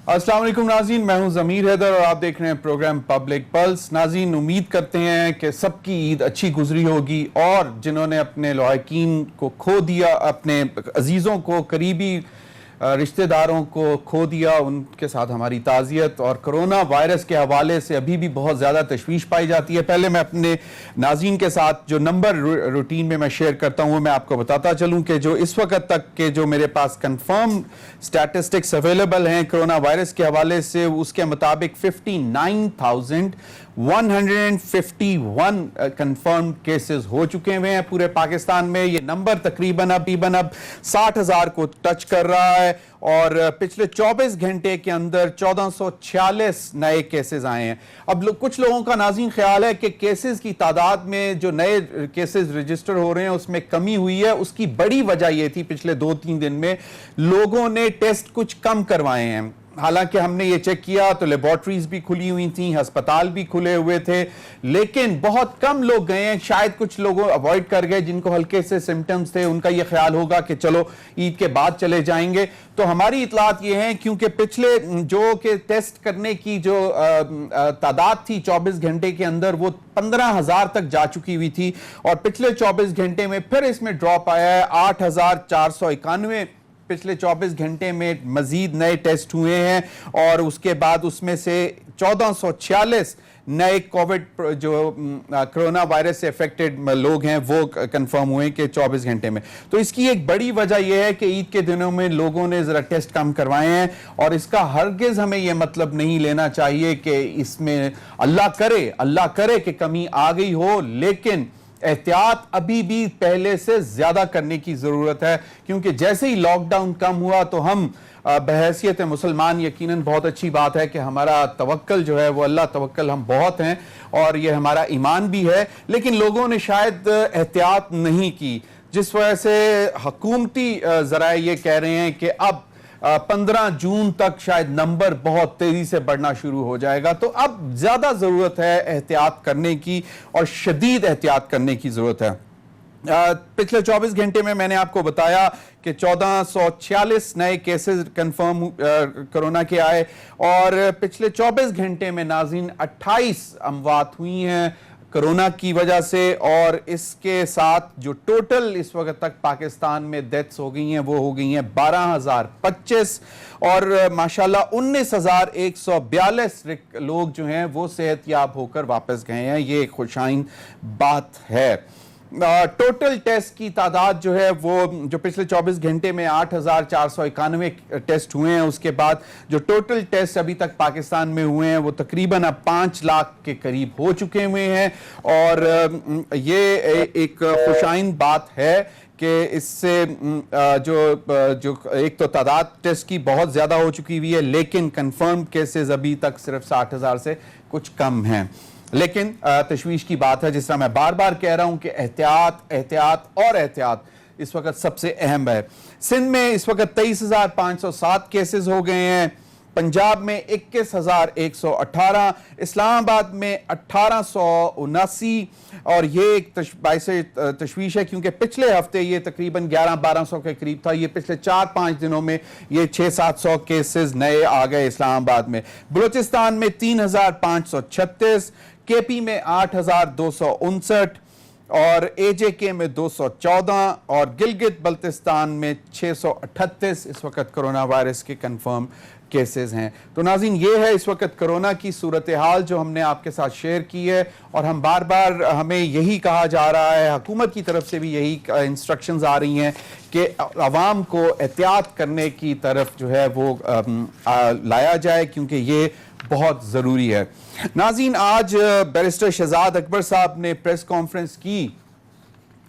अस्सलाम वालेकुम नाज़रीन, मैं हूं ज़मीर हैदर और आप देख रहे हैं प्रोग्राम पब्लिक पल्स। नाज़रीन, उम्मीद करते हैं कि सबकी ईद अच्छी गुजरी होगी और जिन्होंने अपने लॉयकीन को खो दिया, अपने अजीज़ों को, करीबी रिश्तेदारों को खो दिया, उनके साथ हमारी ताज़ियत। और कोरोना वायरस के हवाले से अभी भी बहुत ज़्यादा तशवीश पाई जाती है। पहले मैं अपने नाज़रीन के साथ जो नंबर रूटीन में मैं शेयर करता हूँ मैं आपको बताता चलूँ कि जो इस वक्त तक के जो मेरे पास कंफर्म स्टैटिस्टिक्स अवेलेबल हैं कोरोना वायरस के हवाले से, उसके मुताबिक 59,151 कंफर्म केसेस हो चुके हुए हैं पूरे पाकिस्तान में। ये नंबर तकरीबन अब 60,000 को टच कर रहा है और पिछले 24 घंटे के अंदर 1446 नए केसेस आए हैं। अब कुछ लोगों का नाज़रीन ख्याल है कि केसेस की तादाद में जो नए केसेस रजिस्टर हो रहे हैं उसमें कमी हुई है। उसकी बड़ी वजह यह थी पिछले 2-3 दिन में लोगों ने टेस्ट कुछ कम करवाए हैं। हालांकि हमने ये चेक किया तो लेबॉर्ट्रीज भी खुली हुई थी, अस्पताल भी खुले हुए थे, लेकिन बहुत कम लोग गए हैं। शायद कुछ लोगों अवॉइड कर गए जिनको हल्के से सिम्टम्स थे, उनका ये ख्याल होगा कि चलो ईद के बाद चले जाएंगे। तो हमारी इतलात ये हैं, क्योंकि पिछले जो के टेस्ट करने की जो तादाद थी 24 घंटे के अंदर वो 15,000 तक जा चुकी हुई थी और पिछले 24 घंटे में फिर इसमें ड्रॉप आया है 8,491। पिछले 24 घंटे में मजीद नए टेस्ट हुए हैं और उसके बाद उसमें से 1446 नए कोविड जो कोरोना वायरस से अफेक्टेड लोग हैं वो कंफर्म हुए कि 24 घंटे में। तो इसकी एक बड़ी वजह यह है कि ईद के दिनों में लोगों ने जरा टेस्ट कम करवाए हैं और इसका हरगिज हमें यह मतलब नहीं लेना चाहिए कि इसमें अल्लाह करे कि कमी आ गई हो, लेकिन एहतियात अभी भी पहले से ज्यादा करने की जरूरत है। क्योंकि जैसे ही लॉकडाउन कम हुआ तो हम बहैसियत मुसलमान यकीनन बहुत अच्छी बात है कि हमारा तवक्कल जो है वो अल्लाह तवक्कल हम बहुत हैं और ये हमारा ईमान भी है, लेकिन लोगों ने शायद एहतियात नहीं की, जिस वजह से हुकूमती ज़राए ये कह रहे हैं कि अब 15 जून तक शायद नंबर बहुत तेजी से बढ़ना शुरू हो जाएगा। तो अब ज्यादा जरूरत है एहतियात करने की और शदीद एहतियात करने की जरूरत है। पिछले 24 घंटे में मैंने आपको बताया कि 1446 नए केसेस कंफर्म कोरोना के आए और पिछले 24 घंटे में नाज़रीन 28 अमवात हुई हैं कोरोना की वजह से। और इसके साथ जो टोटल इस वक्त तक पाकिस्तान में डेथ्स हो गई हैं वो हो गई हैं 12,025 और माशाल्लाह 19,142 लोग जो हैं वो सेहतयाब होकर वापस गए हैं। ये एक खुशाइन बात है। टोटल टेस्ट की तादाद जो है वो जो पिछले 24 घंटे में 8,491 टेस्ट हुए हैं, उसके बाद जो टोटल टेस्ट अभी तक पाकिस्तान में हुए हैं वो तकरीबन अब 5 लाख के करीब हो चुके हुए हैं। और ये एक खुशाइन बात है कि इससे जो एक तो तादाद टेस्ट की बहुत ज़्यादा हो चुकी हुई है, लेकिन कंफर्म केसेस अभी तक सिर्फ 60,000 से कुछ कम हैं। लेकिन तशवीश की बात है, जिस तरह मैं बार बार कह रहा हूं कि एहतियात और एहतियात इस वक्त सबसे अहम है। सिंध में इस वक्त 23,507 केसेस हो गए हैं, पंजाब में 21,118, इस्लामाबाद में 1,879 और ये एक तशवीश है क्योंकि पिछले हफ्ते ये तकरीबन 1100-1200 के करीब था। ये पिछले 4-5 दिनों में ये 600-700 केसेस नए आ गए इस्लामाबाद में। बलूचिस्तान में 3,536, केपी में 8,259 और एजेके में 214 और गिलगित बल्तिस्तान में 638 इस वक्त कोरोना वायरस के कंफर्म केसेस हैं। तो नाज़रीन, ये है इस वक्त कोरोना की सूरत हाल जो हमने आपके साथ शेयर की है और हम बार बार हमें यही कहा जा रहा है, हुकूमत की तरफ से भी यही इंस्ट्रक्शंस आ रही हैं कि आवाम को एहतियात करने की तरफ जो है वो लाया जाए, क्योंकि ये बहुत ज़रूरी है। नाज़रीन, आज बैरिस्टर शहजाद अकबर साहब ने प्रेस कॉन्फ्रेंस की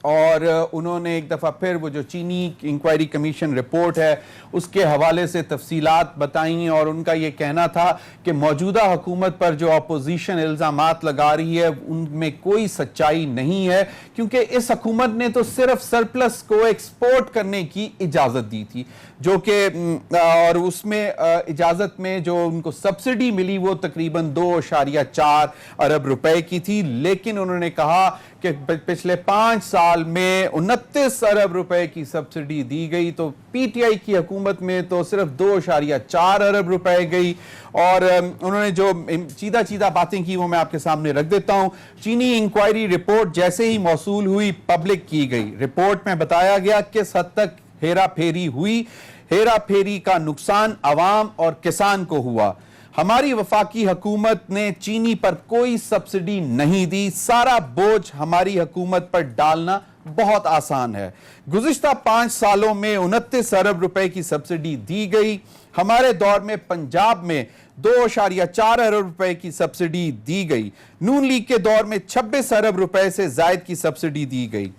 और उन्होंने एक दफ़ा फिर वो जो चीनी इंक्वायरी कमीशन रिपोर्ट है उसके हवाले से तफसीलात बताई और उनका ये कहना था कि मौजूदा हुकूमत पर जो अपोजिशन इल्ज़ामात लगा रही है उनमें कोई सच्चाई नहीं है, क्योंकि इस हुकूमत ने तो सिर्फ सरप्लस को एक्सपोर्ट करने की इजाज़त दी थी। جو کہ اور اس میں اجازت میں جو ان کو سبسڈی ملی وہ تقریباً 2.4 ارب روپے کی تھی، لیکن انہوں نے کہا کہ پچھلے 5 سال میں 29 ارب روپے کی سبسڈی دی گئی، تو پی ٹی آئی کی حکومت میں تو صرف 2.4 ارب روپے گئی۔ اور انہوں نے جو چیدہ باتیں کی وہ میں آپ کے سامنے رکھ دیتا ہوں۔ چینی انکوائری رپورٹ جیسے ہی موصول ہوئی پبلک کی گئی۔ رپورٹ میں بتایا گیا کس حد تک ہیرا پھیری ہوئی، ہیرا پھیری کا نقصان عوام اور کسان کو ہوا۔ ہماری وفاقی حکومت نے چینی پر کوئی سبسڈی نہیں دی، سارا بوجھ ہماری حکومت پر ڈالنا بہت آسان ہے۔ گزشتہ 5 سالوں میں 29 ارب روپے کی سبسڈی دی گئی۔ ہمارے دور میں پنجاب میں 2.4 ارب روپے کی سبسڈی دی گئی۔ نون لیگ کے دور میں 26 ارب روپے سے زائد کی سبسڈی دی گئی۔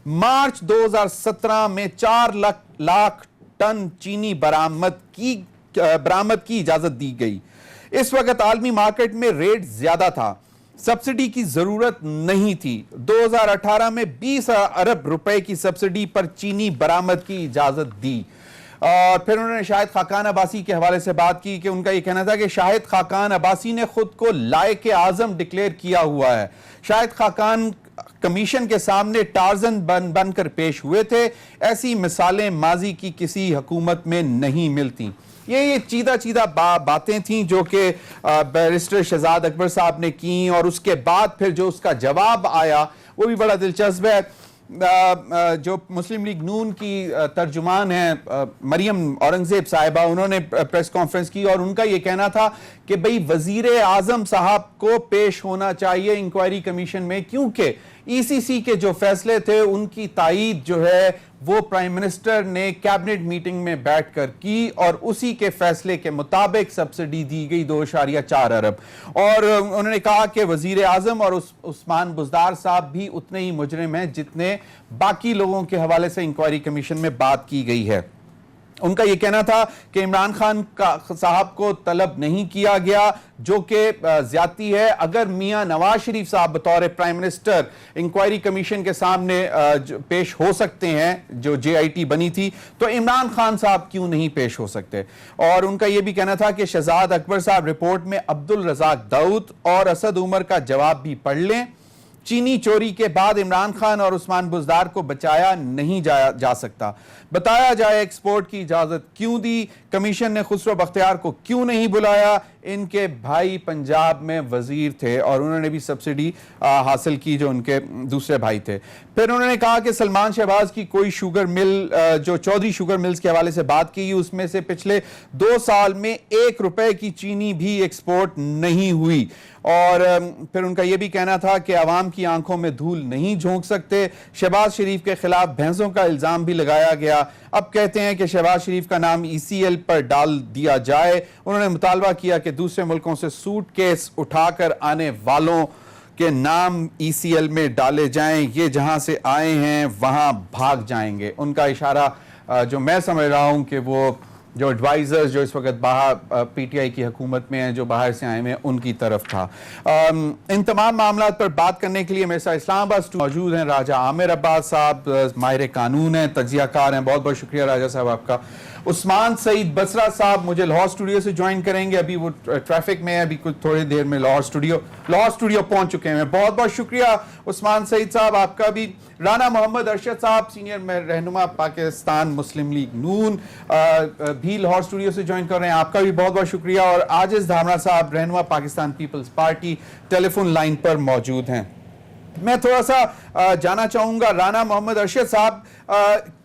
مارچ 2017 میں 4 لاکھ ٹن چینی برآمد کی اجازت دی گئی۔ اس وقت عالمی مارکیٹ میں ریٹ زیادہ تھا، سبسڈی کی ضرورت نہیں تھی۔ 2018 میں 20 ارب روپے کی سبسڈی پر چینی برآمد کی اجازت دی۔ اور پھر انہوں نے شاہد خاقان عباسی کے حوالے سے بات کی کہ ان کا یہ کہنا تھا کہ شاہد خاقان عباسی نے خود کو لائق اعظم ڈکلیئر کیا ہوا ہے۔ شاہد خاقان کمیشن کے سامنے ٹارزن بن کر پیش ہوئے تھے، ایسی مثالیں ماضی کی کسی حکومت میں نہیں ملتی۔ یہ چیدہ باتیں تھیں جو کہ بیرسٹر شہزاد اکبر صاحب نے کی، اور اس کے بعد پھر جو اس کا جواب آیا وہ بھی بڑا دلچسپ ہے۔ جو مسلم لیگ نون کی ترجمان ہیں مریم اورنگزیب صاحبہ، انہوں نے پریس کانفرنس کی اور ان کا یہ کہنا تھا کہ بھئی وزیر اعظم صاحب کو پیش ہونا چاہیے انکوائری کمیشن میں، کیونکہ ای سی سی کے جو فیصلے تھے ان کی تائید جو ہے وہ پرائم منسٹر نے کیبنٹ میٹنگ میں بیٹھ کر کی، اور اسی کے فیصلے کے مطابق سبسڈی دی گئی 2.4 ارب۔ اور انہوں نے کہا کہ وزیر اعظم اور عثمان بزدار صاحب بھی اتنے ہی مجرم ہیں جتنے باقی لوگوں کے حوالے سے انکوائری کمیشن میں بات کی گئی ہے۔ ان کا یہ کہنا تھا کہ عمران خان صاحب کو طلب نہیں کیا گیا، جو کہ زیادتی ہے۔ اگر میاں نواز شریف صاحب بطور پرائم منسٹر انکوائری کمیشن کے سامنے پیش ہو سکتے ہیں، جو جے آئی ٹی بنی تھی، تو عمران خان صاحب کیوں نہیں پیش ہو سکتے؟ اور ان کا یہ بھی کہنا تھا کہ شہزاد اکبر صاحب رپورٹ میں عبدالرزاق داؤد اور اسد عمر کا جواب بھی پڑھ لیں۔ چینی چوری کے بعد عمران خان اور عثمان بزدار کو بچایا نہیں جا سکتا۔ بتایا جائے ایکسپورٹ کی اجازت کیوں دی؟ کمیشن نے خسرو بختیار کو کیوں نہیں بلایا؟ ان کے بھائی پنجاب میں وزیر تھے اور انہوں نے بھی سبسڈی حاصل کی جو ان کے دوسرے بھائی تھے۔ پھر انہوں نے کہا کہ سلمان شہباز کی کوئی شوگر مل، جو چودھری شوگر ملز کے حوالے سے بات کی، اس میں سے پچھلے 2 سال میں 1 روپے کی چینی بھی ایکسپورٹ نہیں ہوئی۔ اور پھر ان کا یہ بھی کہنا تھا کہ عوام کی آنکھوں میں دھول نہیں جھونک سکتے۔ شہباز شریف کے خلاف بھینسوں کا الزام بھی لگایا گیا، اب کہتے ہیں کہ شہباز شریف کا نام ای سی ایل پر ڈال دیا جائے۔ انہوں نے مطالبہ کیا کہ دوسرے ملکوں سے سوٹ کیس اٹھا کر آنے والوں کے نام ای سی ایل میں ڈالے جائیں، یہ جہاں سے آئے ہیں وہاں بھاگ جائیں گے۔ ان کا اشارہ جو میں سمجھ رہا ہوں کہ وہ جو ایڈوائزرز جو اس وقت باہر پی ٹی آئی کی حکومت میں ہیں، جو باہر سے آئے ہیں، ان کی طرف تھا۔ ان تمام معاملات پر بات کرنے کے لیے میرے ساتھ اسلام آباد موجود ہیں راجہ عامر عباس صاحب، ماہر قانون ہیں، تجزیہ کار ہیں۔ بہت بہت شکریہ راجہ صاحب آپ کا۔ عثمان سعید بصرہ صاحب مجھے لاہور اسٹوڈیو سے جوائن کریں گے، ابھی وہ ٹریفک میں ہے، ابھی کچھ تھوڑی دیر میں لاہور اسٹوڈیو پہنچ چکے ہیں۔ بہت بہت شکریہ عثمان سعید صاحب آپ کا بھی۔ رانا محمد ارشد صاحب سینئر رہنما پاکستان مسلم لیگ نون بھی لاہور اسٹوڈیو سے جوائن کر رہے ہیں، آپ کا بھی بہت بہت شکریہ۔ اور عاجز دھامرا صاحب رہنما پاکستان پیپلز پارٹی ٹیلی فون لائن پر موجود ہیں۔ میں تھوڑا سا جانا چاہوں گا رانا محمد ارشد صاحب،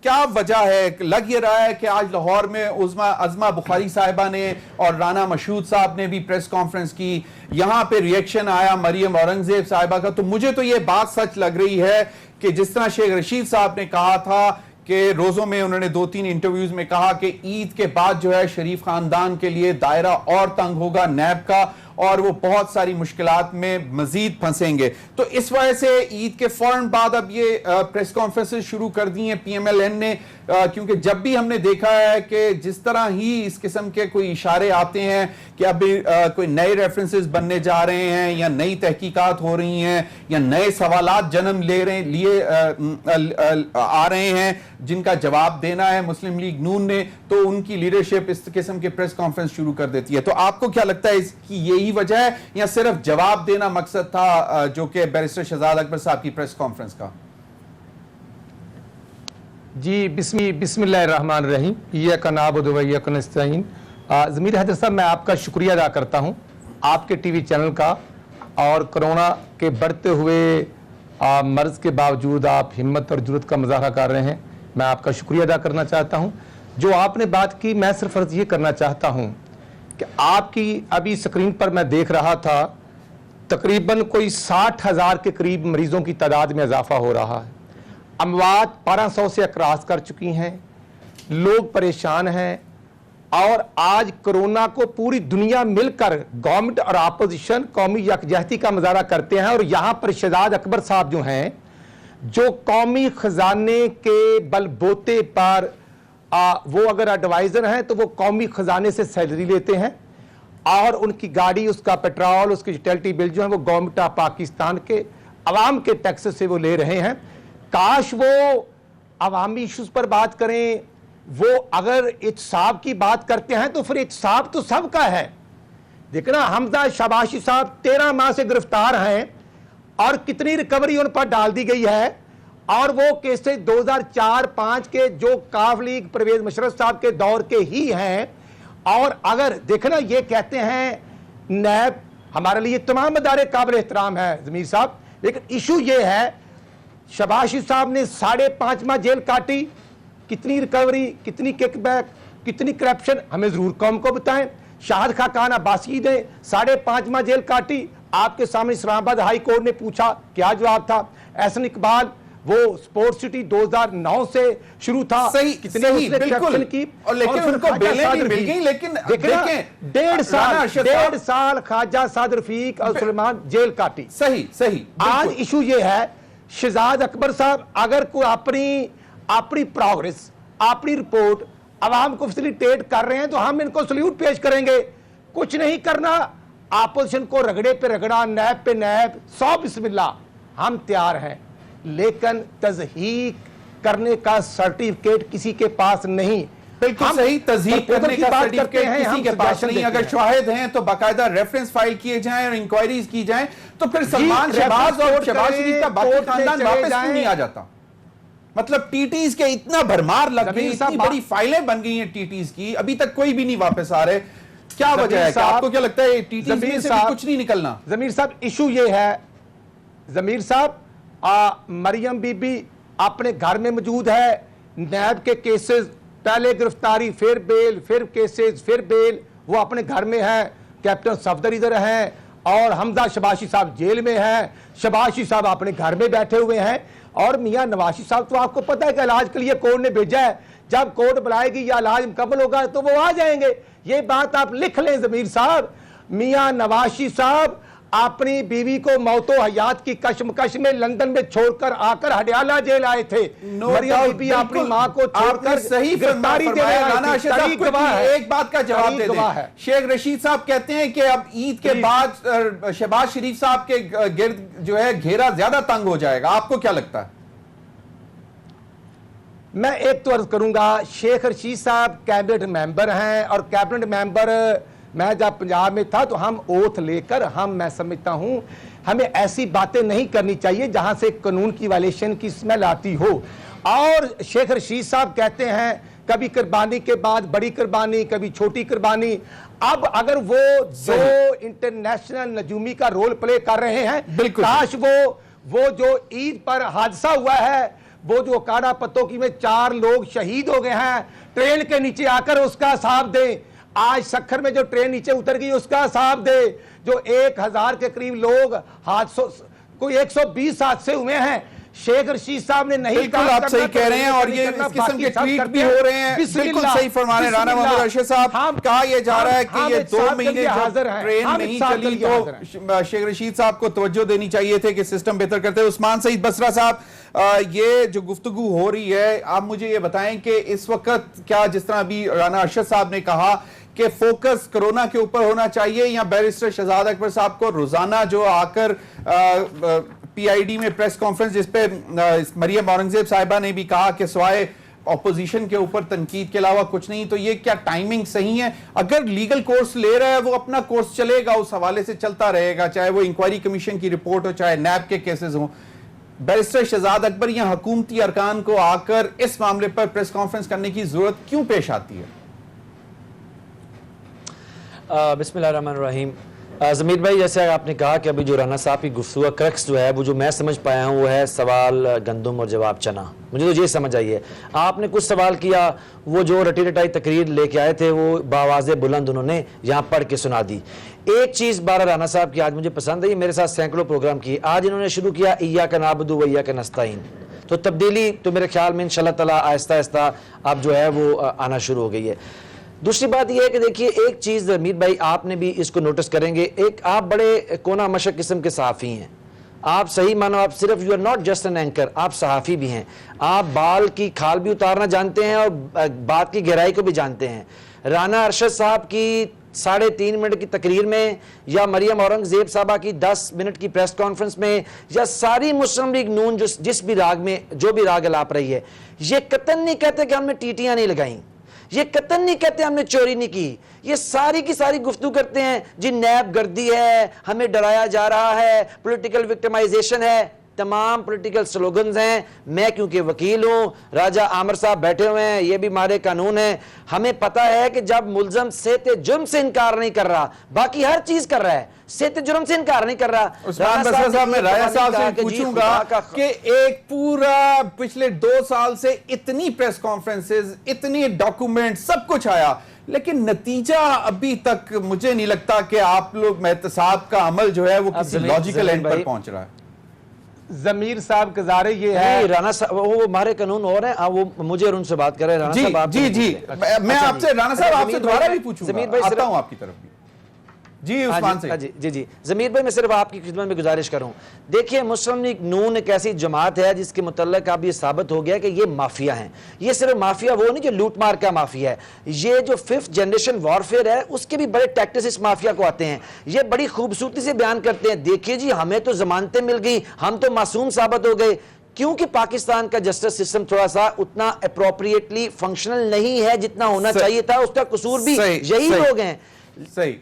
کیا وجہ ہے؟ لگ یہ رہا ہے کہ آج لاہور میں عظمہ بخاری صاحبہ نے اور رانا مشہود صاحب نے بھی پریس کانفرنس کی، یہاں پہ ریئیکشن آیا مریم اورنگزیب صاحبہ کا، تو مجھے تو یہ بات سچ لگ رہی ہے کہ جس طرح شیخ رشید صاحب نے کہا تھا کہ روزوں میں انہوں نے 2-3 انٹرویوز میں کہا کہ عید کے بعد جو ہے شریف خاندان کے لیے دائرہ اور تنگ ہوگا نیب کا، اور وہ بہت ساری مشکلات میں مزید پھنسیں گے، تو اس وجہ سے عید کے فوراً بعد اب یہ پریس کانفرنسز شروع کر دی ہیں پی ایم ایل این نے۔ क्योंकि जब भी हमने देखा है कि जिस तरह ही इस किस्म के कोई इशारे आते हैं कि अभी कोई नए रेफरेंसेस बनने जा रहे हैं या नई तहकीकात हो रही हैं या नए सवालात जन्म लिए आ रहे हैं जिनका जवाब देना है मुस्लिम लीग नून ने, तो उनकी लीडरशिप इस किस्म के प्रेस कॉन्फ्रेंस शुरू कर देती है। तो आपको क्या लगता है इसकी यही वजह है या सिर्फ जवाब देना मकसद था जो कि बैरिस्टर शहजाद अकबर साहब की प्रेस कॉन्फ्रेंस का? जी बिस्मिल्लाहिर्रहमानिर्रहीम, इय्याका नअबुदु व इय्याका नस्तईन। ज़मीर हैदर साहब, मैं आपका शुक्रिया अदा करता हूं आपके टीवी चैनल का, और कोरोना के बढ़ते हुए मर्ज के बावजूद आप हिम्मत और जुर्रत का मुजाहरा कर रहे हैं, मैं आपका शुक्रिया अदा करना चाहता हूं। जो आपने बात की, मैं सिर्फ अर्ज ये करना चाहता हूं कि आपकी अभी स्क्रीन पर मैं देख रहा था तकरीबन कोई 60,000 के करीब मरीजों की तादाद में इजाफा हो रहा है, अमवात 1200 से क्रॉस कर चुकी हैं, लोग परेशान हैं, और आज कोरोना को पूरी दुनिया मिलकर गवर्नमेंट और अपोजिशन कौमी यकजहती का मुजाहरा करते हैं। और यहाँ पर शहजाद अकबर साहब जो हैं, जो कौमी खजाने के बलबोते पर वो अगर एडवाइजर हैं तो वो कौमी खजाने से सैलरी लेते हैं, और उनकी गाड़ी, उसका पेट्रोल, उसकी यूटिलिटी बिल जो है वो गवर्नमेंट ऑफ पाकिस्तान के अवाम के टैक्स से वो ले रहे हैं। काश वो अवामी इश्यूज पर बात करें। वो अगर एहतसाब की बात करते हैं तो फिर एहतसाब तो सबका है। देखना, हमजा शबाशी साहब 13 माह से गिरफ्तार हैं और कितनी रिकवरी उन पर डाल दी गई है, और वो केसेस 2004-5 के जो काफ लीग परवेज मुशर्रफ साहब के दौर के ही हैं। और अगर देखना, ये कहते हैं नैब हमारे लिए तमाम अदारे काबिल एहतराम है ज़मीर साहब, लेकिन इशू ये है शबाशी साहब ने 5.5 माह जेल काटी, कितनी रिकवरी, कितनी किकबैक, कितनी करप्शन, हमें जरूर कौम को बताएं। शाहिद खाकान अब्बासी ने 5.5 माह जेल काटी, आपके सामने इस्लामाबाद हाई कोर्ट ने पूछा, क्या जवाब था। एहसन इकबाल, वो स्पोर्ट्स सिटी 2009 से शुरू था, सही बिल्कुल की, और लेकिन उनको बेलें भी मिल गई, लेकिन देखें 1.5 साल ख्वाजा साद रफीक और सुलेमान जेल काटी। सही आज इशू ये है, शहजाद अकबर साहब अगर कोई अपनी प्रोग्रेस, अपनी रिपोर्ट अवाम को फैसिलिटेट कर रहे हैं तो हम इनको सल्यूट पेश करेंगे। कुछ नहीं करना, अपोजिशन को रगड़े पे रगड़ा, नैब पे नैब, 100 बिस्मिल्लाह, हम तैयार हैं, लेकिन तज़हीक करने का सर्टिफिकेट किसी के पास नहीं। बिल्कुल सही, तज़हीक करने का सर्टिफिकेट किसी के पास नहीं। अगर शाहिद हैं तो बाकायदा रेफरेंस फाइल किए जाएं और इंक्वायरीज की जाएं, तो फिर सलमान शहबाज और शहबाज शरीफ का बाकी खानदान वापस क्यों नहीं आ जाता? मतलब टीटीज के इतना भरमार लग गई, इतनी बड़ी फाइलें बन गई हैं टीटीज की, अभी तक कोई भी नहीं वापस आ रहे, क्या वजह है? आपको क्या लगता है टीटीज में से कुछ नहीं निकलना? ज़मीर साहब, इशू ये है ज़मीर साहब, मरियम बीबी अपने घर में मौजूद है, नैब के केसेस, पहले गिरफ्तारी, फिर बेल, फिर केसेस, फिर बेल, वो अपने घर में है। कैप्टन सफदर इधर हैं और हमजा शबाशी साहब जेल में हैं। शबाशी साहब अपने घर में बैठे हुए हैं, और मियां नवाशी साहब तो आपको पता है कि इलाज के लिए कोर्ट ने भेजा है, जब कोर्ट बुलाएगी या इलाज मुकम्मल होगा तो वो आ जाएंगे। ये बात आप लिख लें ज़मीर साहब। मियां नवाशी साहब अपनी बीवी को मौतो हयात की कशमकश में लंदन में छोड़कर आकर हडियाला जेल आए थे। मरियम बीबी अपनी मां को छोड़कर सही गिरफ्तारी दे रहे हैं। एक बात का जवाब दे दें, शेख रशीद साहब कहते हैं कि अब ईद के बाद शहबाज शरीफ साहब के गिर्द जो है घेरा ज्यादा तंग हो जाएगा, आपको क्या लगता है? मैं एक तो अर्ज करूंगा, शेख रशीद साहब कैबिनेट मेंबर हैं, और कैबिनेट मेंबर, मैं जब पंजाब में था तो हम ओथ लेकर, मैं समझता हूं हमें ऐसी बातें नहीं करनी चाहिए जहां से कानून की वायलेशन की स्मेल आती हो। और शेख रशीद साहब कहते हैं कभी कुर्बानी के बाद बड़ी कुर्बानी, कभी छोटी कुर्बानी। अब अगर वो जो इंटरनेशनल नजूमी का रोल प्ले कर रहे हैं, काश वो जो ईद पर हादसा हुआ है, वो जो काड़ा पत्तों में 4 लोग शहीद हो गए हैं, ट्रेन के नीचे आकर उसका हिसाब दें। आज सखर में जो ट्रेन नीचे उतर गई उसका हिसाब दे। जो 1000 के करीब लोग हादसों, कोई 120 हादसे हुए हैं, शेख रशीद साहब ने नहीं बिल्कुल आप सही कह रहे हैं, और ये इस किस्म के ट्वीट भी हो रहे हैं। बिल्कुल सही फरमा रहे हैं राना मोहम्मद अरशद साहब। कहा यह जा रहा है कि ये 2 महीने ट्रेन नहीं चली तो शेख रशीद साहब को तवज्जो देनी चाहिए थे कि सिस्टम बेहतर करते हैं। उस्मान सईद बसरा साहब, ये जो गुफ्तगू हो रही है, आप मुझे ये बताएं कि इस वक्त क्या, जिस तरह अभी राना अरशद साहब ने कहा कि फोकस कोरोना के ऊपर होना चाहिए, या बैरिस्टर शहजाद अकबर साहब को रोजाना जो आकर पीआईडी में प्रेस कॉन्फ्रेंस जिसपे मरियम औरंगजेब साहिबा ने भी कहा कि सवाए ऑपोजिशन के ऊपर तनकीद के अलावा कुछ नहीं, तो ये क्या टाइमिंग सही है? अगर लीगल कोर्स ले रहा है वो अपना कोर्स चलेगा, उस हवाले से चलता रहेगा, चाहे वो इंक्वायरी कमीशन की रिपोर्ट हो, चाहे नैब के केसेस हो। बैरिस्टर शहजाद अकबर या हुकूमती अरकान को आकर इस मामले पर प्रेस कॉन्फ्रेंस करने की जरूरत क्यों पेश आती है? बिस्मिल्लाहिर्रहमानिर्रहीम। ज़मीर भाई, जैसे आपने कहा कि अभी जो राना साहब की गुफ्तगू क्रक्स जो है, वो जो मैं समझ पाया हूँ वो है सवाल गंदम और जवाब चना। मुझे तो ये समझ आई है, आपने कुछ सवाल किया, वो जो रटी रटाई तकरीर लेके आए थे वो बावाज़े बुलंद उन्होंने यहाँ पढ़ के सुना दी। एक चीज़ बारह राना साहब की आज मुझे पसंद आई, मेरे साथ सैकड़ों प्रोग्राम किए, आज इन्होंने शुरू किया इय्याका नअबुदु व इय्याका नस्तईन। तो तब्दीली तो मेरे ख्याल में इंशाअल्लाह ताला आहिस्ता आहिस्ता अब जो है वो आना शुरू हो गई है। दूसरी बात यह है कि देखिए, एक चीज़ मीर भाई आपने भी इसको नोटिस करेंगे, एक आप बड़े कोना मशक किस्म के सहाफ़ी हैं, आप सही मानो, आप सिर्फ you are not just an anchor, आप सहाफ़ी भी हैं, आप बाल की खाल भी उतारना जानते हैं और बात की गहराई को भी जानते हैं। राना अरशद साहब की 3.5 मिनट की तकरीर में, या मरियम औरंगजेब साहबा की 10 मिनट की प्रेस कॉन्फ्रेंस में, या सारी मुस्लिम लीग नून जिस भी राग में जो भी राग अलाप रही है, ये कतन नहीं कहते कि हमने टीटियां नहीं लगाई, ये कतन नहीं कहते हमने चोरी नहीं की, ये सारी की सारी गुफ्तगू करते हैं जी नैब गर्दी है, हमें डराया जा रहा है, पॉलिटिकल विक्टिमाइजेशन है, तमाम पॉलिटिकल स्लोगन्स हैं। मैं क्योंकि वकील हूं, राजा आमिर साहब बैठे हुए हैं, ये भी हमारे कानून है, हमें पता है कि जब मुल्जम सेते जुर्म से इनकार नहीं कर रहा, बाकी हर चीज कर रहा है, सेते जुर्म से इनकार नहीं कर रहा। उस्मान बसरा साहब, मैं राया साहब से पूछूंगा कि एक पूरा पिछले 2 साल से इतनी प्रेस कॉन्फ्रेंसेस, इतनी डॉक्यूमेंट, सब कुछ आया, लेकिन नतीजा अभी तक मुझे नहीं लगता कि आप लोग एहतसाब का अमल जो है वो किसी लॉजिकल एंड पर पहुंच रहा है। जमीर साहब गुजारे ये है, राना साहब वो हमारे कानून और हैं, वो मुझे और उनसे बात करें। राना साहब आप जी मैं आपसे, राना साहब आपसे दोबारा भी पूछूंगा, आता हूं आपकी तरफ भी। जी उस्मान से जी ज़मीर भाई, मैं सिर्फ आपकी खिदमत में गुजारिश करूं, देखिए मुस्लिम लीग नून एक ऐसी जमात है जिसके मुतल्लिक अब ये साबित हो गया कि ये माफिया हैं। ये सिर्फ माफिया वो नहीं जो लूट मार का माफिया है, ये जो 5th जनरेशन वॉरफेयर है उसके भी बड़े टैक्टिक्स इस माफिया को आते हैं। ये बड़ी खूबसूरती से बयान करते हैं, देखिए जी हमें तो जमानतें मिल गई, हम तो मासूम साबित हो गए, क्योंकि पाकिस्तान का जस्टिस सिस्टम थोड़ा सा उतना अप्रोप्रिएटली फंक्शनल नहीं है जितना होना चाहिए था, उसका कसूर भी यही लोग हैं।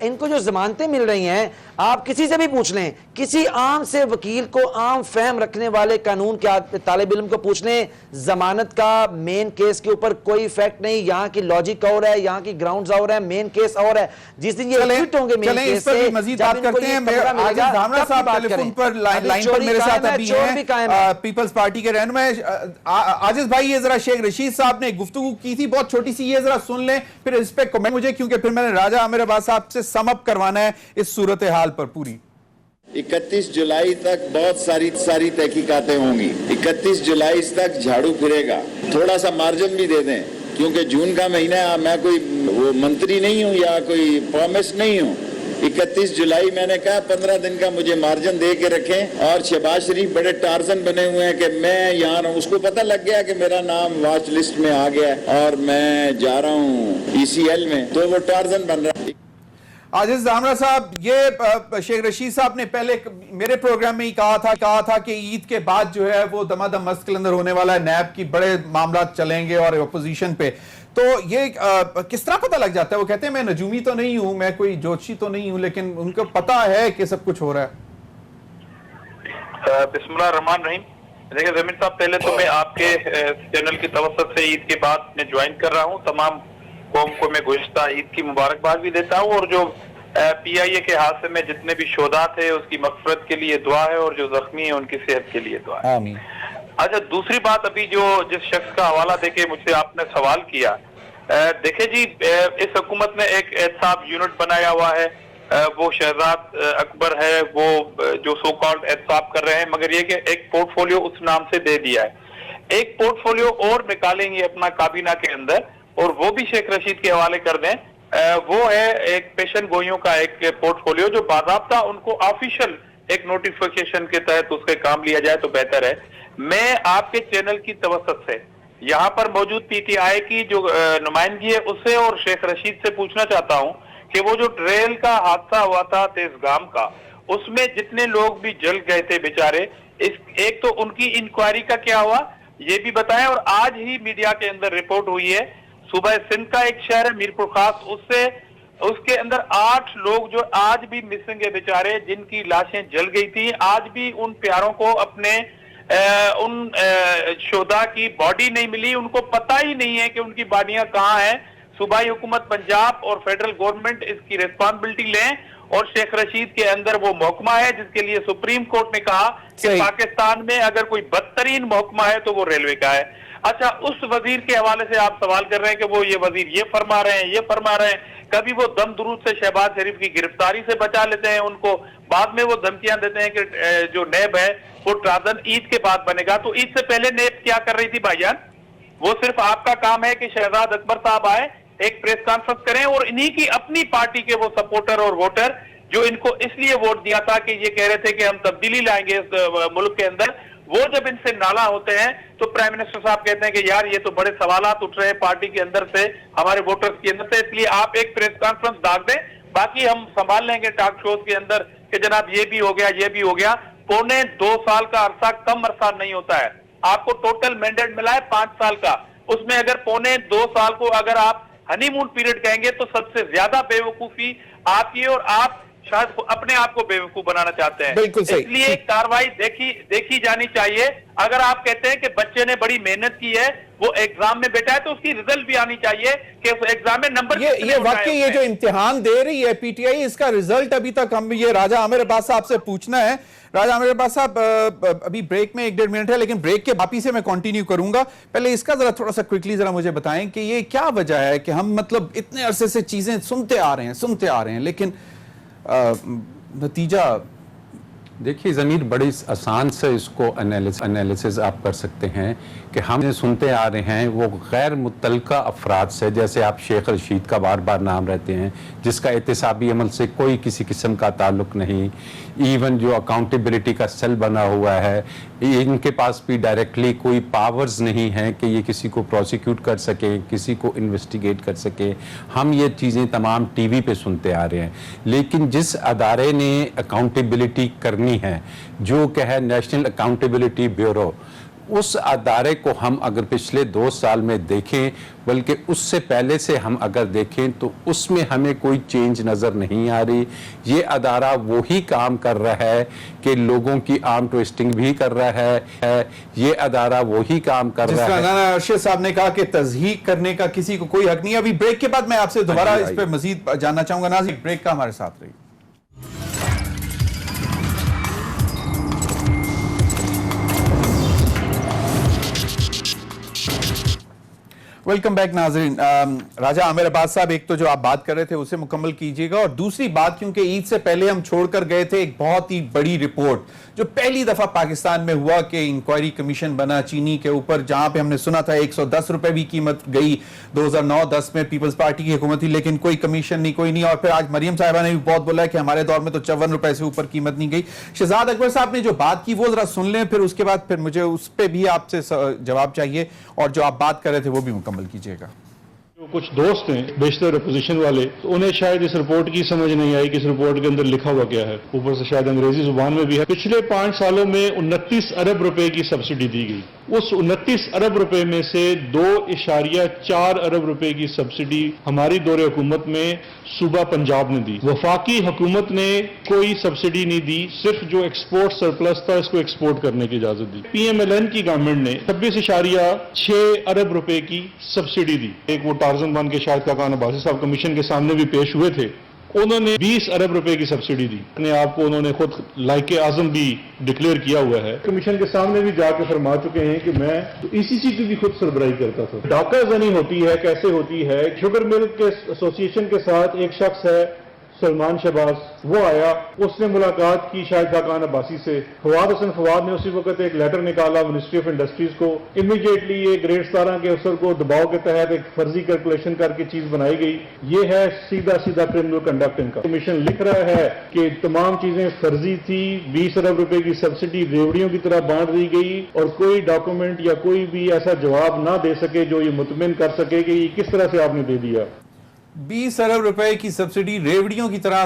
इनको जो जमानतें मिल रही हैं, आप किसी से भी पूछ लें, किसी आम से वकील को, आम फहम रखने वाले कानून के तालिब इल्म को पूछ लें, जमानत का मेन केस के ऊपर कोई इफेक्ट नहीं, यहाँ की लॉजिक और है, यहाँ की ग्राउंड्स और है, मेन केस और है। जिस दिन ये फिट होंगे मेन केस से, मजीद बात करते हैं। आजिज धामरा साहब टेलीफोन पर लाइन पर मेरे साथ अभी हैं, पीपल्स पार्टी के रहनुमा। आजिज भाई, ये जरा शेख रशीद साहब ने गुफ्तगू की थी बहुत छोटी सी, ये जरा सुन लें, फिर इस पे कमेंट मुझे, क्योंकि फिर मैंने राजा आमिर अब्बास साहब से सम अप करवाना है इस सूरत हाल पर पूरी। 31 जुलाई तक बहुत सारी तहकीकातें होंगी, 31 जुलाई तक झाड़ू फिरेगा। थोड़ा सा मार्जिन भी दे दें, क्योंकि जून का महीना है, मैं कोई वो मंत्री नहीं हूं या कोई प्रॉमिस नहीं हूं। 31 जुलाई मैंने कहा 15 दिन का मुझे मार्जिन दे के रखें। और शहबाज शरीफ बड़े टार्जन बने हुए हैं कि मैं यहाँ रहूं, उसको पता लग गया कि मेरा नाम वॉच लिस्ट में आ गया और मैं जा रहा हूँ ECL में, तो वो टार्जन बन रहा है। आजिज धामरा साहब, ये शेख रशीद साहब ने पहले मेरे प्रोग्राम में ही कहा था कि ईद के बाद जो है वो दमादम मस्त कलंदर होने वाला है, नैब की बड़े मामला चलेंगे और अपोजिशन पे। तो ये किस तरह पता लग जाता है? वो कहते हैं मैं नजूमी तो नहीं हूं, मैं कोई जोशी तो नहीं हूं, लेकिन उनको पता है कि सब कुछ हो रहा है। बिस्मिल्लाहिर्रहमानिर्रहीम। देखिए जमीर साहब, पहले तो मैं आपके चैनल की तवज्जुह से ईद के बाद में ज्वाइन कर रहा हूं। तमाम कौम को मैं गुज़िश्ता ईद की मुबारकबाद भी देता हूं, और जो PIA के हादसे में जितने भी शोधा थे उसकी मग़फ़िरत के लिए दुआ है, और जो जख्मी है उनकी सेहत के लिए दुआ है। आमीन। अच्छा, दूसरी बात, अभी जो जिस शख्स का हवाला देके मुझसे आपने सवाल किया, देखे जी, इस हुकूमत ने एक एहतसाब यूनिट बनाया हुआ है, वो शहजाद अकबर है वो जो सो कॉल्ड एहतसाब कर रहे हैं, मगर ये कि एक पोर्टफोलियो उस नाम से दे दिया है। एक पोर्टफोलियो और निकालेंगे अपना काबीना के अंदर और वो भी शेख रशीद के हवाले कर दें, वो है एक पेशन गोइयों का एक पोर्टफोलियो जो बाकायदा उनको ऑफिशियल एक नोटिफिकेशन के तहत उसके काम लिया जाए तो बेहतर है। मैं आपके चैनल की तवस्सुत से यहाँ पर मौजूद पीटीआई की जो नुमाइंदगी है उससे और शेख रशीद से पूछना चाहता हूँ कि वो जो रेल का हादसा हुआ था तेजगाम का, उसमें जितने लोग भी जल गए थे बेचारे, एक तो उनकी इंक्वायरी का क्या हुआ ये भी बताएं। और आज ही मीडिया के अंदर रिपोर्ट हुई है, सुबह सिंध का एक शहर है मीरपुर खास, उसके अंदर 8 लोग जो आज भी मिसिंग है बेचारे, जिनकी लाशें जल गई थी। आज भी उन प्यारों को अपने उन शोधा की बॉडी नहीं मिली, उनको पता ही नहीं है कि उनकी बॉडियां कहाँ हैं। सूबाई हुकूमत पंजाब और फेडरल गवर्नमेंट इसकी रिस्पॉन्सिबिलिटी लें और शेख रशीद के अंदर वो महकमा है जिसके लिए सुप्रीम कोर्ट ने कहा कि पाकिस्तान में अगर कोई बदतरीन महकमा है तो वो रेलवे का है। अच्छा, उस वजीर के हवाले से आप सवाल कर रहे हैं कि वो ये वजीर ये फरमा रहे हैं, ये फरमा रहे हैं। कभी वो दम दुरूद से शहबाज शरीफ की गिरफ्तारी से बचा लेते हैं उनको, बाद में वो धमकियां देते हैं कि जो नेब है वो ट्राजन ईद के बाद बनेगा। तो ईद से पहले नेब क्या कर रही थी भाईजान? वो सिर्फ आपका काम है कि शहजाद अकबर साहब आए, एक प्रेस कॉन्फ्रेंस करें और इन्हीं की अपनी पार्टी के वो सपोर्टर और वोटर जो इनको इसलिए वोट दिया था कि ये कह रहे थे कि हम तब्दीली लाएंगे इस मुल्क के अंदर, वो जब इनसे नाला होते हैं तो प्राइम मिनिस्टर साहब कहते हैं कि यार ये तो बड़े सवालात उठ रहे हैं पार्टी के अंदर से, हमारे वोटर्स के अंदर से, इसलिए आप एक प्रेस कॉन्फ्रेंस डाक दें, बाकी हम संभाल लेंगे टॉक शोज के अंदर कि जनाब ये भी हो गया ये भी हो गया। 2.25 साल का अरसा कम अरसा नहीं होता है। आपको टोटल मैंडेट मिला है 5 साल का, उसमें अगर 2.25 साल को अगर आप हनीमून पीरियड कहेंगे तो सबसे ज्यादा बेवकूफी आपकी, और आप शायद अपने आप को बेवकूफ बनाना चाहते हैं। बिल्कुल सही। इसलिए कार्रवाई देखी जानी चाहिए। अगर आप कहते हैं कि बच्चे ने बड़ी मेहनत की है, वो एग्जाम में बैठा है, तो उसकी रिजल्ट भी आनी चाहिए कि उस एग्जाम में नंबर ये वाकई ये जो इम्तिहान दे रही है पीटीआई, इसका रिजल्ट अभी तक हम ये राजा आमिर अब्बास साहब से पूछना है। राजा आमिर अब्बास साहब, अभी ब्रेक में 1-1.5 मिनट है, लेकिन ब्रेक के वापस से मैं कंटिन्यू करूंगा। पहले इसका जरा थोड़ा सा क्विकली जरा मुझे बताएं कि ये क्या वजह है कि हम मतलब इतने अरसे से चीजें सुनते आ रहे हैं लेकिन नतीजा। देखिए ज़मीर, बड़ी आसान से इसको एनालिसिस आप कर सकते हैं कि हम सुनते आ रहे हैं वो गैर मुतल्लका अफराद से, जैसे आप शेख रशीद का बार बार नाम रहते हैं, जिसका एहतसाबी अमल से कोई किसी किस्म का ताल्लुक नहीं। इवन जो अकाउंटेबिलिटी का सेल बना हुआ है, इनके पास भी डायरेक्टली कोई पावर्स नहीं है कि ये किसी को प्रोसिक्यूट कर सके, किसी को इन्वेस्टिगेट कर सके। हम ये चीज़ें तमाम टीवी पे सुनते आ रहे हैं, लेकिन जिस अदारे ने अकाउंटेबिलिटी करनी है, जो कि है नेशनल अकाउंटेबिलिटी ब्यूरो, उस अदारे को हम अगर पिछले 2 साल में देखें, बल्कि उससे पहले से हम अगर देखें, तो उसमें हमें कोई चेंज नज़र नहीं आ रही। ये अदारा वही काम कर रहा है कि लोगों की आर्म ट्विस्टिंग भी कर रहा है। ये अदारा वही काम कर रहा है। नाना अरशद साहब ने कहा कि तज़हीक करने का किसी को कोई हक नहीं है। अभी ब्रेक के बाद मैं आपसे दोबारा इस पर मजीद जानना चाहूंगा। नाज़रीन, ब्रेक का हमारे साथ रहिए। वेलकम बैक नाज़रीन। राजा आमिर अब्बास साहब, एक तो जो आप बात कर रहे थे उसे मुकम्मल कीजिएगा, और दूसरी बात, क्योंकि ईद से पहले हम छोड़कर गए थे एक बहुत ही बड़ी रिपोर्ट जो पहली दफा पाकिस्तान में हुआ कि इंक्वायरी कमीशन बना चीनी के ऊपर, जहां पे हमने सुना था 110 रुपए भी कीमत गई 2009-10 में पीपल्स पार्टी की हुकूमत थी, लेकिन कोई कमीशन नहीं, कोई नहीं। और फिर आज मरियम साहिबा ने भी बहुत बोला है कि हमारे दौर में तो 54 रुपए से ऊपर कीमत नहीं गई। शहजाद अकबर साहब ने जो बात की वो जरा सुन लें, फिर उसके बाद फिर मुझे उस पर भी आपसे जवाब चाहिए, और जो आप बात कर रहे थे वो भी मुकम्मल कीजिएगा। जो कुछ दोस्त हैं बेशतर अपोजिशन वाले, तो उन्हें शायद इस रिपोर्ट की समझ नहीं आई कि इस रिपोर्ट के अंदर लिखा हुआ क्या है। ऊपर से शायद अंग्रेजी जुबान में भी है। पिछले 5 सालों में 29 अरब रुपए की सब्सिडी दी गई। उस 29 अरब रुपए में से 2.4 अरब रुपए की सब्सिडी हमारी दौरे हुकूमत में सूबा पंजाब ने दी। वफाकी हुकूमत ने कोई सब्सिडी नहीं दी, सिर्फ जो एक्सपोर्ट सरप्लस था इसको एक्सपोर्ट करने की इजाजत दी। PMLN की गवर्नमेंट ने 26.6 अरब रुपए की सब्सिडी दी। एक वो टार्जन बन के शायद काकान अब्बासी साहब कमीशन के सामने भी पेश हुए थे, उन्होंने 20 अरब रुपए की सब्सिडी दी। अपने आप को उन्होंने खुद लाइक आजम भी डिक्लेयर किया हुआ है। कमीशन के सामने भी जाके फरमा चुके हैं कि मैं तो ECC की भी खुद सरबराही करता था। डाका जनी होती है, कैसे होती है? शुगर मिल के एसोसिएशन के साथ एक शख्स है سلمان شہباز وہ آیا, اس نے ملاقات کی شاہد خاقان عباسی سے. فواد حسن فواد نے اسی وقت ایک لیٹر نکالا منسٹری آف انڈسٹریز کو. امیڈیٹلی یہ گریڈ 17 کے افسر کو دباؤ کے تحت ایک فرضی کیلکولیشن کر کے چیز بنائی گئی. یہ ہے سیدھا کرمنل کنڈکٹ ان کا. کمیشن لکھ رہا ہے کہ تمام چیزیں فرضی تھی, 20 ارب روپے کی سبسڈی ریوڑیوں کی طرح بانٹ دی گئی, اور کوئی ڈاکومنٹ یا کوئی بھی ایسا جواب نہ دے سکے جو یہ مطمئن کر سکے کہ یہ کس طرح سے آپ نے دے دیا. 20 ارب روپے کی سبسڈی ریوڑیوں کی طرح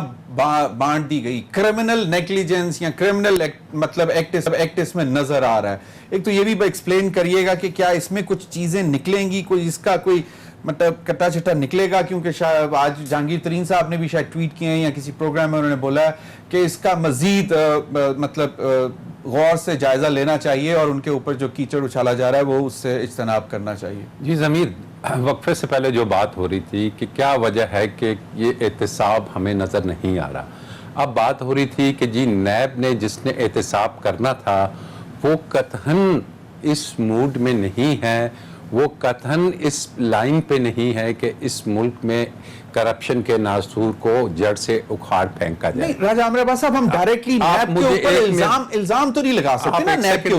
بانٹ دی گئی. کرمنل نیگلیجنس یا کرمنل مطلب ایکٹ اس میں نظر آ رہا ہے. ایک تو یہ بھی ایکسپلین کریے گا کہ کیا اس میں کچھ چیزیں نکلیں گی, کوئی اس کا کوئی مطلب کٹا چٹا نکلے گا, کیونکہ شاید آج جہانگیر ترین صاحب نے بھی شاید ٹویٹ کیے ہیں یا کسی پروگرام میں انہوں نے بولا کہ اس کا مزید مطلب غور سے جائزہ لینا چاہیے اور ان کے اوپر جو کیچڑ اچھالا جا رہا ہے وہ اس سے اجتناب کرنا چاہیے. جی ضمیر, وقفے سے پہلے جو بات ہو رہی تھی کہ کیا وجہ ہے کہ یہ احتساب ہمیں نظر نہیں آ رہا, اب بات ہو رہی تھی کہ جی نیب نے جس نے احتساب کرنا تھا وہ قطعاً اس موڈ میں نہیں ہے, وہ قطعاً اس لائن پہ نہیں ہے کہ اس ملک میں کرپشن کے ناسور کو جڑ سے اکھاڑ پھینکا جائے. نہیں راجہ عامر عباس صاحب, ہم ڈائریکٹلی نیب کے اوپر الزام تو نہیں لگا سکتے نا نیب کے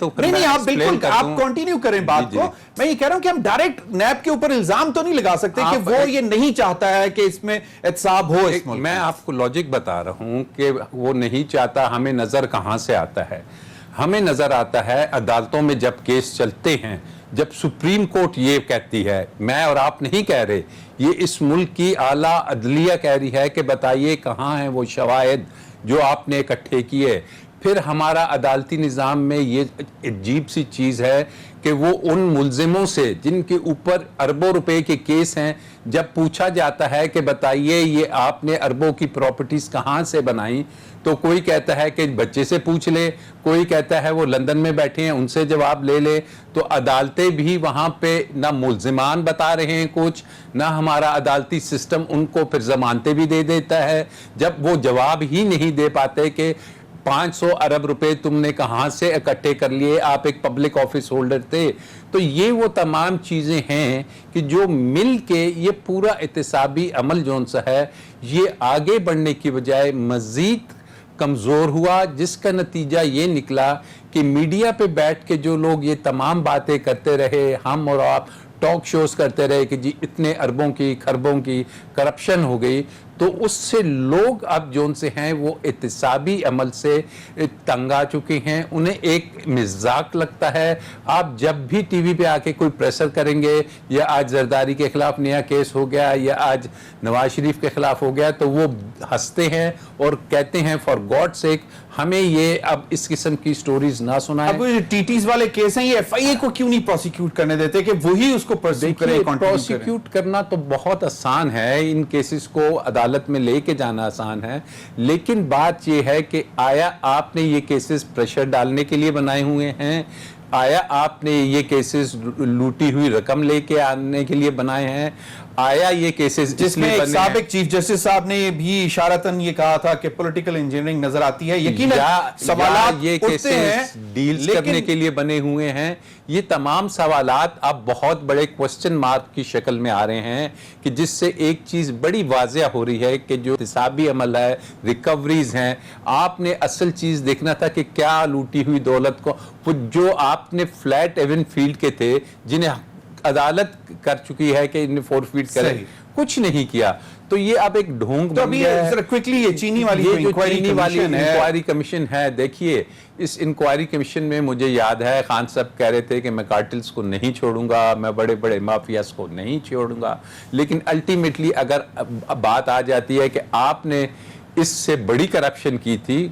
اوپر. نہیں آپ بالکل آپ کنٹینیو کریں بات کو. میں یہ کہہ رہا ہوں کہ ہم ڈائریکٹ نیب کے اوپر الزام تو نہیں لگا سکتے کہ وہ یہ نہیں چاہتا ہے کہ اس میں احتساب ہو اس ملک. میں آپ کو لاجک بتا رہا ہوں کہ وہ نہیں چاہتا. ہمیں نظر کہاں سے آتا ہے؟ ہمیں نظر آتا ہے عدالتوں میں جب کیس چلتے ہیں, جب سپریم کورٹ یہ کہتی ہے, میں اور آپ نہیں کہہ رہے, یہ اس ملک کی اعلیٰ عدلیہ کہہ رہی ہے کہ بتائیے کہاں ہیں وہ شواہد جو آپ نے اکٹھے کیے. پھر ہمارا عدالتی نظام میں یہ عجیب سی چیز ہے کہ وہ ان ملزموں سے جن کے اوپر اربوں روپے کے کیس ہیں, جب پوچھا جاتا ہے کہ بتائیے یہ آپ نے اربوں کی پراپرٹیز کہاں سے بنائیں, تو کوئی کہتا ہے کہ بچے سے پوچھ لے, کوئی کہتا ہے وہ لندن میں بیٹھے ہیں ان سے جواب لے لے. تو عدالتیں بھی وہاں پہ نہ ملزمان بتا رہے ہیں کچھ, نہ ہمارا عدالتی سسٹم ان کو پھر ضمانتیں بھی دے دیتا ہے, جب وہ جواب ہی نہیں دے پاتے کہ 500 ارب روپے تم نے کہاں سے اکٹھے کر لیے, آپ ایک پبلک آفس ہولڈر تھے. تو یہ وہ تمام چیزیں ہیں کہ جو مل کے یہ پورا احتسابی عمل جون سا ہے یہ آگے بڑھنے کی بجائے مزید کمزور ہوا, جس کا نتیجہ یہ نکلا کہ میڈیا پہ بیٹھ کے جو لوگ یہ تمام باتیں کرتے رہے, ہم اور آپ ٹاک شوز کرتے رہے کہ جی اتنے اربوں کی خربوں کی کرپشن ہو گئی, تو اس سے لوگ اب جون سے ہیں وہ احتسابی عمل سے تنگ آ چکے ہیں. انہیں ایک مذاق لگتا ہے. آپ جب بھی ٹی وی پہ آ کے کوئی پریسر کریں گے, یا آج زرداری کے خلاف نیا کیس ہو گیا یا آج نواز شریف کے خلاف ہو گیا, تو وہ ہنستے ہیں اور کہتے ہیں فار گاڈ سیک ہمیں یہ اب اس قسم کی سٹوریز نہ سنائیں. اب ٹی ٹیز والے کیس ہیں, یہ ایف آئی اے کو کیوں نہیں پروسیکیوٹ کرنے دیتے کہ وہی اس کو پروسیکیوٹ کرنا تو بہت آسان ہے, ان کیسز کو عدالت میں لے کے جانا آسان ہے, لیکن بات یہ ہے کہ آیا آپ نے یہ کیسز پریشر ڈالنے کے لیے بنائے ہوئے ہیں, آیا آپ نے یہ کیسز لوٹی ہوئی رقم لے کے آنے کے لیے بنائے ہیں, آیا یہ کیسز جس میں ایک سابق چیف جسٹس صاحب نے بھی اشارتاً یہ کہا تھا کہ پولیٹیکل انجینئرنگ نظر آتی ہے, یقیناً سوالات یہ کیسز ڈیلز کرنے کے لیے بنے ہوئے ہیں. یہ تمام سوالات اب بہت بڑے کوسچن مارک کی شکل میں آ رہے ہیں کہ جس سے ایک چیز بڑی واضح ہو رہی ہے کہ جو احتسابی عمل ہے, ریکوریز ہیں, آپ نے اصل چیز دیکھنا تھا کہ کیا لوٹی ہوئی دولت کو, جو آپ نے فلیٹ ایون فیلڈ کے تھے جنہیں عدالت کر چکی ہے کہ انہیں فورفیٹ کرے, کچھ نہیں کیا. تو یہ اب ایک ڈھونگ بن گیا ہے. کوئکلی یہ چینی والی انکوائری کمیشن ہے, دیکھیے اس انکوائری کمیشن میں مجھے یاد ہے خان صاحب کہہ رہے تھے کہ میں کارٹلز کو نہیں چھوڑوں گا, میں بڑے بڑے مافیاز کو نہیں چھوڑوں گا, لیکن الٹیمیٹلی اگر بات آ جاتی ہے کہ آپ نے اس سے بڑی کرپشن کی تھی,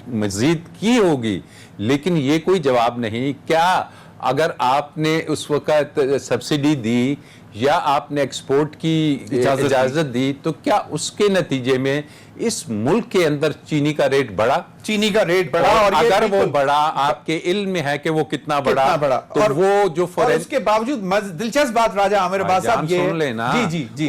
مزید کی ہوگی, لیکن یہ کوئی جواب نہیں. کیا اگر آپ نے اس وقت سبسڈی دی یا آپ نے ایکسپورٹ کی اجازت دی, تو کیا اس کے نتیجے میں اس ملک کے اندر چینی کا ریٹ بڑھا؟ چینی کا ریٹ بڑھا, اور اگر وہ بڑھا, آپ کے علم میں ہے کہ وہ کتنا بڑھا, تو وہ جو اس کے باوجود دلچسپ بات راجہ عامر عباس صاحب یہ سن لینا,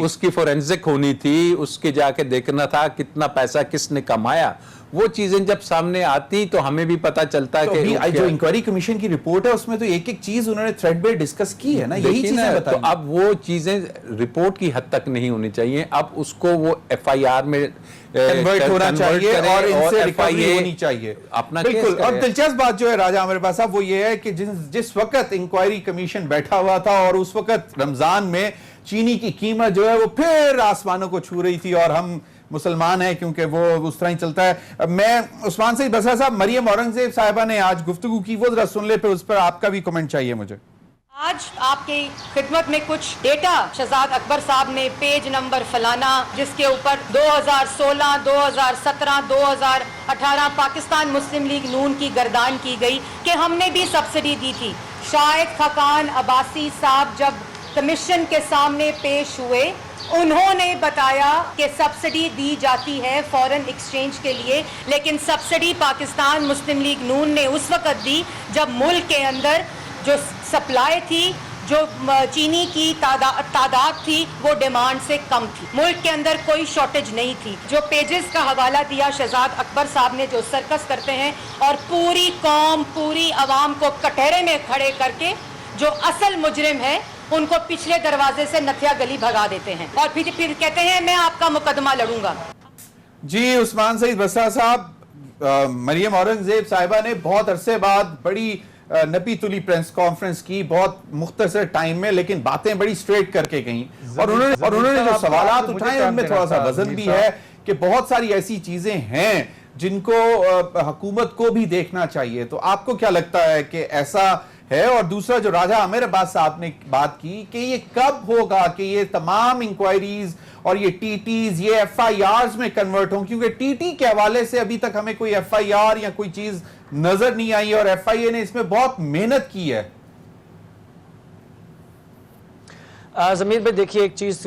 اس کی فورینزک ہونی تھی, اس کے جا کے دیکھنا تھا کتنا پیسہ کس نے کمایا. وہ چیزیں جب سامنے آتی تو ہمیں بھی پتا چلتا ہے کہ جو انکوائری کمیشن کی رپورٹ ہے اس میں تو ایک ایک چیز انہوں نے تھریڈ بیئر ڈسکس کی ہے نا, یہی چیزیں بتائیں. تو اب وہ چیزیں رپورٹ کی حد تک نہیں ہونی چاہیے, اب اس کو وہ ایف آئی آر میں کنورٹ ہونا چاہیے اور ان سے ریکوری ہونی چاہیے. اپنا بالکل. اور دلچسپ بات جو ہے راجہ عامر عباس صاحب وہ یہ ہے کہ جس وقت انکوائری کمیشن بیٹھا ہوا تھا اور اس وقت رمضان میں چینی کی قیمت جو ہے وہ پھر آسمانوں کو چھو رہی تھی, اور ہم مسلمان ہیں کیونکہ وہ اس طرح ہی چلتا ہے. میں عثمان سعید بصرہ صاحب, مریم اورنگزیب صاحبہ نے آج گفتگو کی, وہ ذرا سن لے, پھر اس پر آپ کا بھی کمنٹ چاہیے مجھے. آج آپ کی خدمت میں کچھ ڈیٹا شہزاد اکبر صاحب نے پیج نمبر فلانا جس کے اوپر 2016 2017 2018 پاکستان مسلم لیگ نون کی گردان کی گئی کہ ہم نے بھی سبسڈی دی تھی. شاہد خاقان عباسی صاحب جب کمیشن کے سامنے پیش ہوئے انہوں نے بتایا کہ سبسڈی دی جاتی ہے فورن ایکسچینج کے لیے, لیکن سبسڈی پاکستان مسلم لیگ نون نے اس وقت دی جب ملک کے اندر جو سپلائی تھی, جو چینی کی تعداد تھی وہ ڈیمانڈ سے کم تھی. ملک کے اندر کوئی شارٹیج نہیں تھی. جو پیجز کا حوالہ دیا شہزاد اکبر صاحب نے, جو سرکس کرتے ہیں اور پوری قوم پوری عوام کو کٹہرے میں کھڑے کر کے جو اصل مجرم ہے ان کو پچھلے دروازے سے نتھیا گلی بھگا دیتے ہیں اور پھر کہتے ہیں میں آپ کا مقدمہ لڑوں گا. جی عثمان سعید بصرہ صاحب, مریم اورنگزیب صاحبہ نے بہت عرصے بعد بڑی نپی تلی پریس کانفرنس کی, بہت مختصر ٹائم میں, لیکن باتیں بڑی سٹریٹ کر کے گئیں, اور انہوں نے جو سوالات اٹھائے ان میں تھوڑا سا وزن بھی ہے کہ بہت ساری ایسی چیزیں ہیں جن کو حکومت کو بھی دیکھنا چاہیے. تو آپ کو کیا لگتا ہے کہ ایسا ہے؟ اور دوسرا جو راجہ عامر عباس صاحب نے بات کی کہ یہ کب ہوگا کہ یہ تمام انکوائریز اور یہ ٹی ٹیز یہ ایف آئی آرز میں کنورٹ ہوں, کیونکہ ٹی ٹی کے حوالے سے ابھی تک ہمیں کوئی ایف آئی آر یا کوئی چیز نظر نہیں آئی, اور ایف آئی اے نے اس میں بہت محنت کی ہے. ضمیر بھائی دیکھیے ایک چیز,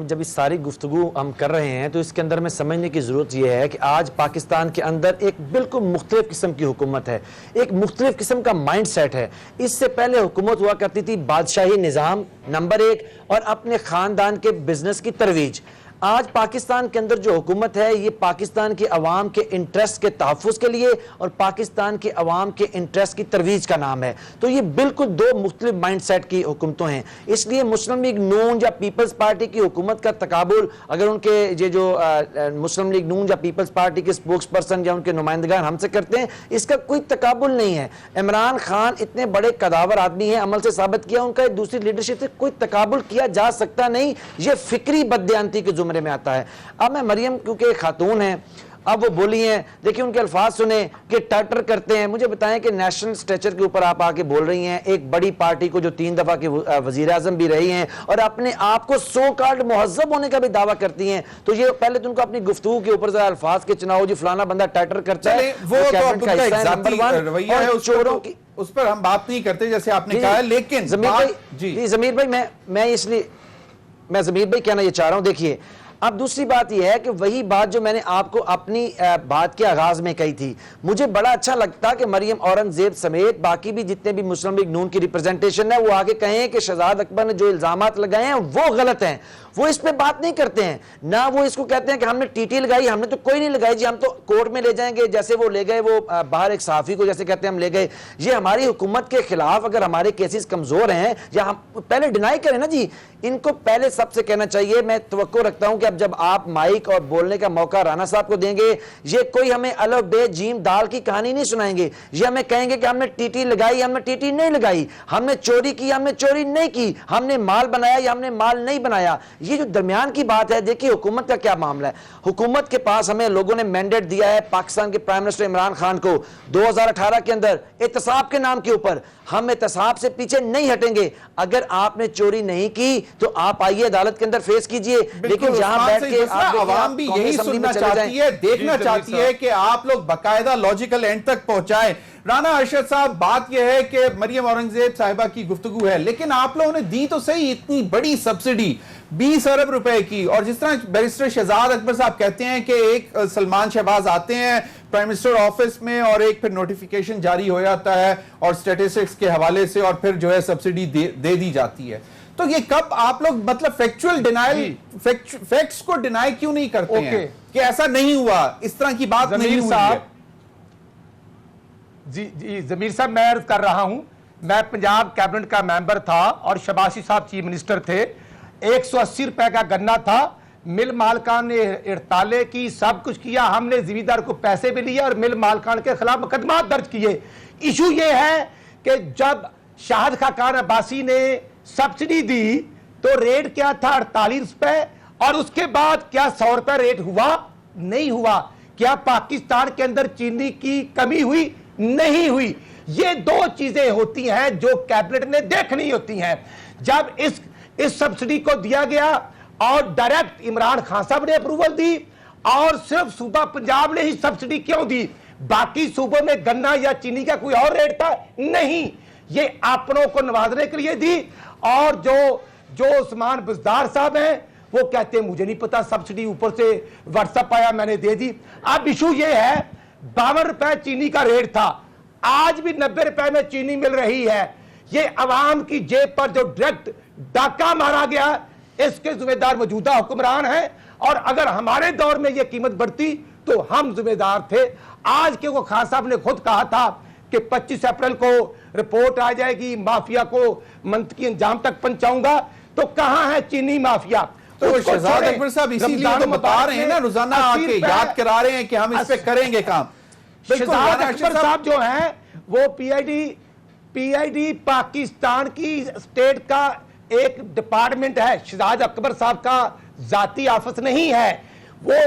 جب اس ساری گفتگو ہم کر رہے ہیں تو اس کے اندر میں سمجھنے کی ضرورت یہ ہے کہ آج پاکستان کے اندر ایک بالکل مختلف قسم کی حکومت ہے, ایک مختلف قسم کا مائنڈ سیٹ ہے. اس سے پہلے حکومت ہوا کرتی تھی بادشاہی نظام نمبر 1 اور اپنے خاندان کے بزنس کی ترویج. آج پاکستان کے اندر جو حکومت ہے یہ پاکستان کے عوام کے انٹرسٹ کے تحفظ کے لیے اور پاکستان کے عوام کے انٹرسٹ کی ترویج کا نام ہے. تو یہ بالکل دو مختلف مائنڈ سیٹ کی حکومتوں ہیں. اس لیے مسلم لیگ نون یا پیپلز پارٹی کی حکومت کا تقابل اگر ان کے یہ جو مسلم لیگ نون یا پیپلز پارٹی کے سپوکس پرسن یا ان کے نمائندگان ہم سے کرتے ہیں, اس کا کوئی تقابل نہیں ہے. عمران خان اتنے بڑے قداور آدمی ہیں, عمل سے ثابت کیا, ان کا دوسری لیڈرشپ سے کوئی تقابل کیا جا سکتا نہیں. یہ فکری بددیانتی کے زمرے میں آتا ہے. اب میں مریم کیونکہ خاتون ہیں, اب وہ بولی ہیں, دیکھیں ان کے الفاظ سنیں کہ ٹارٹر کرتے ہیں. مجھے بتائیں کہ نیشنل سٹیچر کے اوپر آپ آکے بول رہی ہیں, ایک بڑی پارٹی کو جو 3 دفعہ کی وزیر اعظم بھی رہی ہیں اور اپنے آپ کو سو کارڈ مہذب ہونے کا بھی دعویٰ کرتی ہیں, تو یہ پہلے تو ان کو اپنی گفتگو کے اوپر ذرا الفاظ کے چناؤ, جی فلانا بندہ ٹارٹر کرتا ہے, وہ تو اب کا ایک ذاتی رویہ ہے, اس پر ہم بات نہیں کرتے جیسے آپ نے کہا ہے. لیکن ضمیر بھائی میں اس لیے میں ضمیر بھائی کہنا یہ چاہ رہا ہوں, دیکھیے اب دوسری بات یہ ہے کہ وہی بات جو میں نے آپ کو اپنی بات کے آغاز میں کہی تھی, مجھے بڑا اچھا لگتا کہ مریم اورنگزیب سمیت باقی بھی جتنے بھی مسلم لیگ نون کی ریپرزنٹیشن ہے وہ آگے کہیں کہ شہزاد اکبر نے جو الزامات لگائے ہیں وہ غلط ہیں. وہ اس پہ بات نہیں کرتے ہیں, نہ وہ اس کو کہتے ہیں کہ ہم نے ٹی ٹی لگائی, ہم نے تو کوئی نہیں لگائی جی, ہم تو کورٹ میں لے جائیں گے, جیسے وہ لے گئے وہ باہر ایک صحافی کو جیسے کہتے ہیں ہم لے گئے. یہ ہماری حکومت کے خلاف اگر ہمارے کیسز کمزور ہیں یا ہم پہلے ڈینائی کریں نا جی, ان کو پہلے سب سے کہنا چاہیے. میں توقع رکھتا ہوں کہ اب جب آپ مائک اور بولنے کا موقع رانا صاحب کو دیں گے, یہ کوئی ہمیں الف بے جیم دال کی کہانی نہیں سنائیں گے. یہ ہمیں کہیں گے کہ ہم نے ٹی ٹی لگائی, ہم نے ٹی ٹی نہیں لگائی, ہم نے چوری کی, ہم نے چوری نہیں کی, ہم نے مال بنایا یا ہم نے مال نہیں بنایا. یہ جو درمیان کی بات ہے, دیکھیے حکومت کا کیا معاملہ ہے. حکومت کے پاس ہمیں لوگوں نے مینڈیٹ دیا ہے پاکستان کے پرائم منسٹر عمران خان کو 2018 کے اندر احتساب کے نام کے اوپر. ہم احتساب سے پیچھے نہیں ہٹیں گے. اگر آپ نے چوری نہیں کی تو آپ آئیے عدالت کے اندر فیس کیجئے, لیکن جہاں بیٹھ کے عوام بھی یہی سننا چاہتی ہے, دیکھنا چاہتی ہے کہ آپ لوگ باقاعدہ لاجیکل اینڈ تک پہنچائیں. رانا ارشد صاحب, بات یہ ہے کہ مریم اورنگزیب صاحبہ کی گفتگو ہے, لیکن آپ لوگوں نے دی تو صحیح اتنی بڑی سبسڈی 20 ارب روپے کی, اور جس طرح بیرسٹر شہزاد اکبر صاحب کہتے ہیں کہ ایک سلمان شہباز آتے ہیں پرائم منسٹر آفس میں اور ایک پھر نوٹیفیکیشن جاری ہو جاتا ہے اور سٹیٹسٹکس کے حوالے سے, اور پھر جو ہے سبسڈی دے دی جاتی ہے. تو یہ کب آپ لوگ مطلب فیکچوئل ڈینائل, فیکٹس کو ڈینائی کیوں نہیں کرتے ہیں کہ ایسا نہیں ہوا, اس طرح کی بات نہیں ہوئی ہے؟ جی ضمیر صاحب میں عرض کر رہا ہوں, میں پنجاب کیبنٹ کا ممبر تھا اور شباشی صاحب چیف منسٹر تھے. 180 روپے کا گنا تھا, मिल मालकान ने हड़तालें की, सब कुछ किया, हमने जिम्मेदार को पैसे भी लिए और मिल मालकान के खिलाफ मुकदमा दर्ज किए। इशू ये है कि जब शाहिद खाकान अब्बासी ने सब्सिडी दी तो रेट क्या था 48 रुपए, और उसके बाद क्या 100 रुपए रेट हुआ? नहीं हुआ। क्या पाकिस्तान के अंदर चीनी की कमी हुई? नहीं हुई। ये दो चीजें होती हैं जो कैबिनेट ने देखनी होती हैं। जब इस सब्सिडी को दिया गया और डायरेक्ट इमरान खान साहब ने अप्रूवल दी, और सिर्फ सूबा पंजाब ने ही सब्सिडी क्यों दी? बाकी सूबों में गन्ना या चीनी का कोई और रेट था? नहीं, ये अपनों को नवाजने के लिए दी। और जो उस्मान बुज़दार साहब हैं वो कहते हैं मुझे नहीं पता, सब्सिडी ऊपर से व्हाट्सएप आया मैंने दे दी। अब इशू ये है 52 रुपए चीनी का रेट था, आज भी 90 रुपए में चीनी मिल रही है। ये अवाम की जेब पर जो डायरेक्ट डाका मारा गया, इसके जिम्मेदार मौजूदा हुक्मरान हैं, और अगर हमारे दौर में ये कीमत बढ़ती तो हम जिम्मेदार थे। आज के वो खान साहब ने खुद कहा था कि 25 अप्रैल को रिपोर्ट आ जाएगी, माफिया को मंतकी अंजाम तक पहुंचाऊंगा। तो कहां है चीनी माफिया? तो शहजाद अकबर साहब इसीलिए तो बता रहे हैं ना, रोजाना आके याद करा रहे हैं कि हम इस पे करेंगे काम। शहजाद अकबर साहब जो हैं वो पीआईडी पाकिस्तान की स्टेट का एक डिपार्टमेंट है, शहजाद अकबर साहब का जाती ऑफिस नहीं है। वो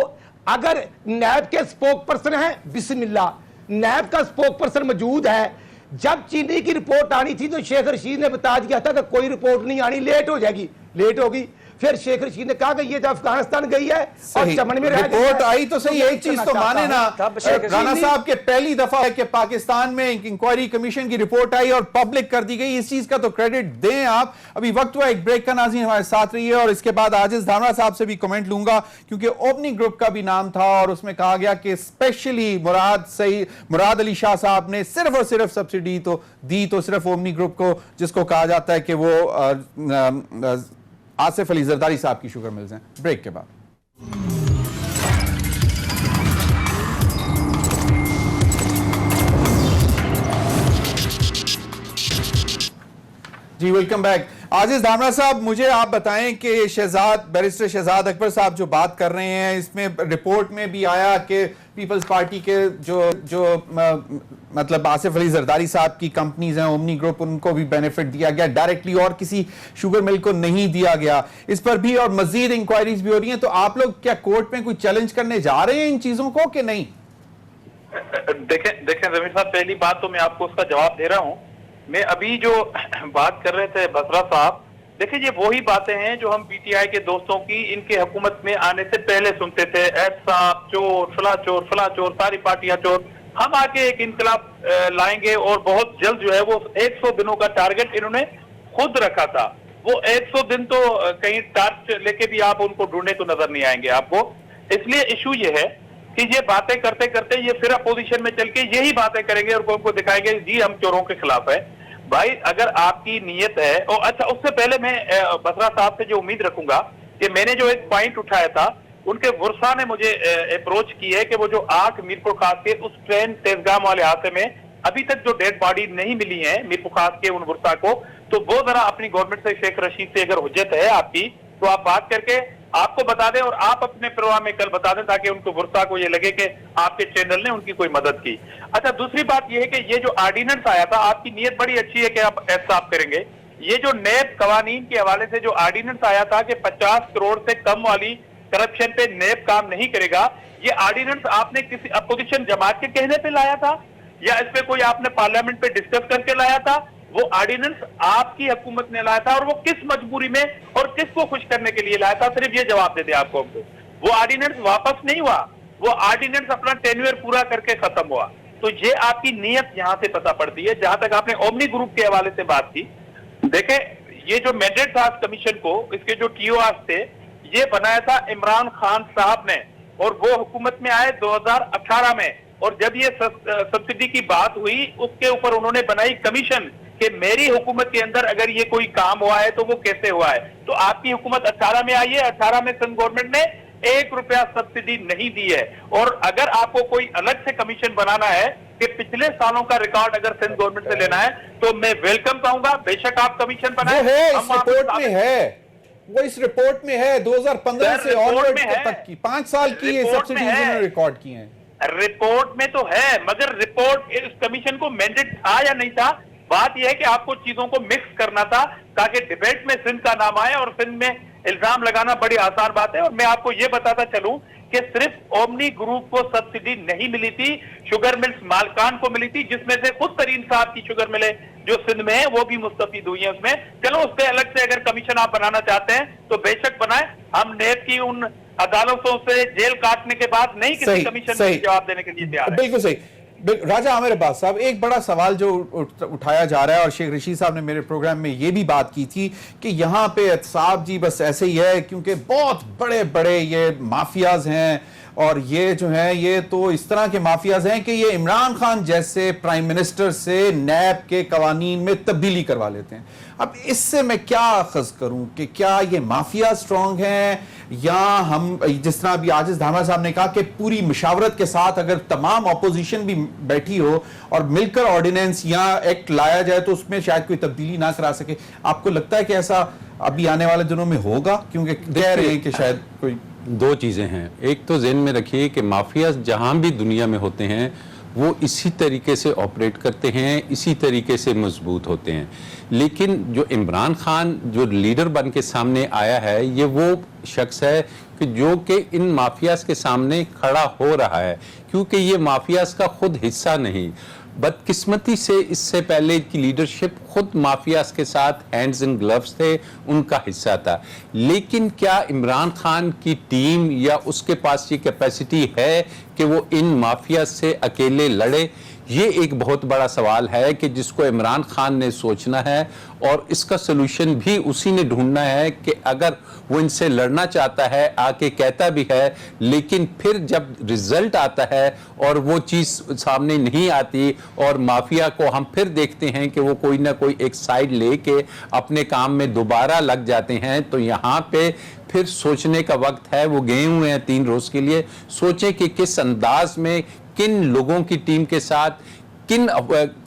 अगर नैब के स्पोक पर्सन है, बिस्मिल्लाह, नैब का स्पोक पर्सन मौजूद है। जब चीनी की रिपोर्ट आनी थी तो शेख रशीद ने बता दिया था कि कोई रिपोर्ट नहीं आनी, लेट हो जाएगी, लेट होगी। फिर शेख रशीद ने कहा कि ये तो अफगानिस्तान गई है और चमन में रिपोर्ट आई तो सही, एक चीज तो माने ना राणा साहब के पहली दफा है कि पाकिस्तान में एक इंक्वायरी कमीशन की रिपोर्ट आई और पब्लिक कर दी गई, इस चीज का तो क्रेडिट दें आप। अभी वक्त हुआ एक ब्रेक का, नाज़रीन हमारे साथ रही है और इसके बाद आजिज धामरा साहब से भी कमेंट लूंगा, क्योंकि ओपनिंग ग्रुप का भी नाम था और उसमें कहा गया कि स्पेशली मुराद अली शाह साहब ने सिर्फ और सिर्फ सब्सिडी तो दी तो सिर्फ ओपनिंग ग्रुप को, जिसको कहा जाता है कि वो आसिफ अली जरदारी साहब की शुगर मिल्स हैं। ब्रेक के बाद जी, वेलकम बैक। आजिज धामरा साहब, मुझे आप बताएं कि बैरिस्टर शहजाद अकबर साहब जो बात कर रहे हैं, इसमें रिपोर्ट में भी आया कि पीपल्स पार्टी के जो मतलब आसिफ अली जरदारी साहब की कंपनीज हैं, ओमनी ग्रुप, उनको भी बेनिफिट दिया गया डायरेक्टली और किसी शुगर मिल को नहीं दिया गया। इस पर भी और मजीद इंक्वायरीज भी हो रही हैं। तो आप लोग क्या कोर्ट में कोई चैलेंज करने जा रहे हैं इन चीजों को कि नहीं? देखें जमीर साहब, पहली बात तो मैं आपको उसका जवाब दे रहा हूं। मैं अभी जो बात कर रहे थे बसरा साहब, देखिए ये वही बातें हैं जो हम पीटीआई के दोस्तों की इनके हुकूमत में आने से पहले सुनते थे। साहब चोर, फला चोर, सारी पार्टियां चोर। हम आके एक इनकलाब लाएंगे और बहुत जल्द जो है वो 100 दिनों का टारगेट इन्होंने खुद रखा था। वो 100 दिन तो कहीं टार्च लेके भी आप उनको ढूंढने तो नजर नहीं आएंगे आपको। इसलिए इशू ये है कि ये बातें करते करते ये फिर अपोजिशन में चल के यही बातें करेंगे और उनको दिखाएंगे जी हम चोरों के खिलाफ है। भाई अगर आपकी नीयत है, और अच्छा उससे पहले मैं बसरा साहब से जो उम्मीद रखूंगा कि मैंने जो एक पॉइंट उठाया था, उनके वर्षा ने मुझे अप्रोच की है कि वो जो 8 मीरपुर खास के उस ट्रेन तेजगाम वाले हादसे में अभी तक जो डेड बॉडी नहीं मिली है मीरपुर खास के उन वर्षा को, तो वो जरा अपनी गवर्नमेंट से, शेख रशीद से अगर हुज्जत है आपकी, तो आप बात करके आपको बता दें और आप अपने प्रोग्राम में कल बता दें, ताकि उनको वर्षा को ये लगे कि आपके चैनल ने उनकी कोई मदद की। अच्छा, दूसरी बात ये है कि ये जो ऑर्डिनेंस आया था, आपकी नीयत बड़ी अच्छी है कि आप एहसाब करेंगे। ये जो नैब कवानीन के हवाले से जो ऑर्डिनेंस आया था कि 50 करोड़ से कम वाली करप्शन पे नैब काम नहीं करेगा, ये ऑर्डिनेंस आपने किसी अपोजिशन जमात के कहने पे लाया था या इस पे कोई आपने पार्लियामेंट पे डिस्कस करके लाया था? वो ऑर्डिनेंस आपकी हुकूमत ने लाया था और वो किस मजबूरी में और किसको खुश करने के लिए लाया था? सिर्फ ये जवाब दे दे आपको हमको। वो ऑर्डिनेंस वापस नहीं हुआ, वो ऑर्डिनेंस अपना टेन्योर पूरा करके खत्म हुआ। तो ये आपकी नीयत यहां से पता पड़ती है। जहां तक आपने ओमनी ग्रुप के हवाले से बात की, देखे ये जो मैंडेट था कमीशन को, इसके जो टीओआर थे, ये बनाया था इमरान खान साहब ने और वो हुकूमत में आए 2018 में। और जब ये सब्सिडी की बात हुई, उसके ऊपर उन्होंने बनाई कमीशन कि मेरी हुकूमत के अंदर अगर ये कोई काम हुआ है तो वो कैसे हुआ है। तो आपकी हुकूमत 18 में आई है, 18 में सिंध गवर्नमेंट ने 1 रुपया सब्सिडी नहीं दी है। और अगर आपको कोई अलग से कमीशन बनाना है कि पिछले सालों का रिकॉर्ड अगर सिंध गवर्नमेंट से लेना है, तो मैं वेलकम कहूंगा, बेशक आप कमीशन बनाएं। है, इस रिपोर्ट में है, وہ اس رپورٹ میں ہے 2015 سے آنورڈ تک کی 5 سال کی یہ سبسڈیز انہوں نے ریکارڈ کی ہیں. رپورٹ میں تو ہے، مگر رپورٹ اس کمیشن کو مینڈیٹ تھا یا نہیں تھا؟ بات یہ ہے کہ آپ کو چیزوں کو مکس کرنا تھا تاکہ ڈیبیٹ میں سندھ کا نام آئے، اور سندھ میں الزام لگانا بڑی آسان بات ہے. اور میں آپ کو یہ بتاتا چلوں کہ صرف اومنی گروپ کو سبسڈی نہیں ملی تھی، شوگر ملز مالکان کو ملی تھی، جس میں سے خود ترین صاحب کی شوگر ملیں جو سندھ میں ہیں وہ بھی مستفید ہوئی ہیں اس میں. چلو اس پہ الگ سے اگر کمیشن آپ بنانا چاہتے ہیں تو بے شک بنائیں. ہم نیب کی ان عدالتوں سے جیل کاٹنے کے بعد نہیں کسی کمیشن کو جواب دینے کے لیے تیار ہے. بالکل صحیح. راجہ عامر عباس صاحب، ایک بڑا سوال جو اٹھایا جا رہا ہے، اور شیخ رشید صاحب نے میرے پروگرام میں یہ بھی بات کی تھی کہ یہاں پہ احتساب جی بس ایسے ہی ہے کیونکہ بہت بڑے بڑے یہ مافیاز ہیں، اور یہ جو ہیں یہ تو اس طرح کے مافیاز ہیں کہ یہ عمران خان جیسے پرائم منسٹر سے نیب کے قوانین میں تبدیلی کروا لیتے ہیں. اب اس سے میں کیا اخذ کروں کہ کیا یہ مافیا سٹرونگ ہیں، یا ہم جس طرح ابھی عاجز دھاما صاحب نے کہا کہ پوری مشاورت کے ساتھ اگر تمام اپوزیشن بھی بیٹھی ہو اور مل کر آرڈیننس یا ایکٹ لایا جائے تو اس میں شاید کوئی تبدیلی نہ کرا سکے. آپ کو لگتا ہے کہ ایسا ابھی آنے والے دنوں میں ہوگا؟ کیونکہ کہہ رہے ہیں کہ شاید کوئی دو چیزیں ہیں. ایک تو ذہن میں رکھیے کہ مافیاز جہاں بھی دنیا میں ہوتے ہیں وہ اسی طریقے سے آپریٹ کرتے ہیں، اسی طریقے سے مضبوط ہوتے ہیں. لیکن جو عمران خان جو لیڈر بن کے سامنے آیا ہے، یہ وہ شخص ہے کہ جو کہ ان مافیاز کے سامنے کھڑا ہو رہا ہے، کیونکہ یہ مافیاز کا خود حصہ نہیں. بدقسمتی سے اس سے پہلے کی لیڈرشپ خود مافیاز کے ساتھ ہینڈز ان گلوز تھے، ان کا حصہ تھا. لیکن کیا عمران خان کی ٹیم یا اس کے پاس یہ کیپیسٹی ہے کہ وہ ان مافیاز سے اکیلے لڑے؟ یہ ایک بہت بڑا سوال ہے کہ جس کو عمران خان نے سوچنا ہے، اور اس کا سلوشن بھی اسی نے ڈھونڈنا ہے کہ اگر وہ ان سے لڑنا چاہتا ہے، آ کے کہتا بھی ہے، لیکن پھر جب رزلٹ آتا ہے اور وہ چیز سامنے نہیں آتی اور مافیا کو ہم پھر دیکھتے ہیں کہ وہ کوئی نہ کوئی ایک سائیڈ لے کے اپنے کام میں دوبارہ لگ جاتے ہیں، تو یہاں پہ پھر سوچنے کا وقت ہے. وہ گئے ہوئے ہیں 3 روز کے لیے، سوچیں کہ کس انداز میں، کن لوگوں کی ٹیم کے ساتھ، کن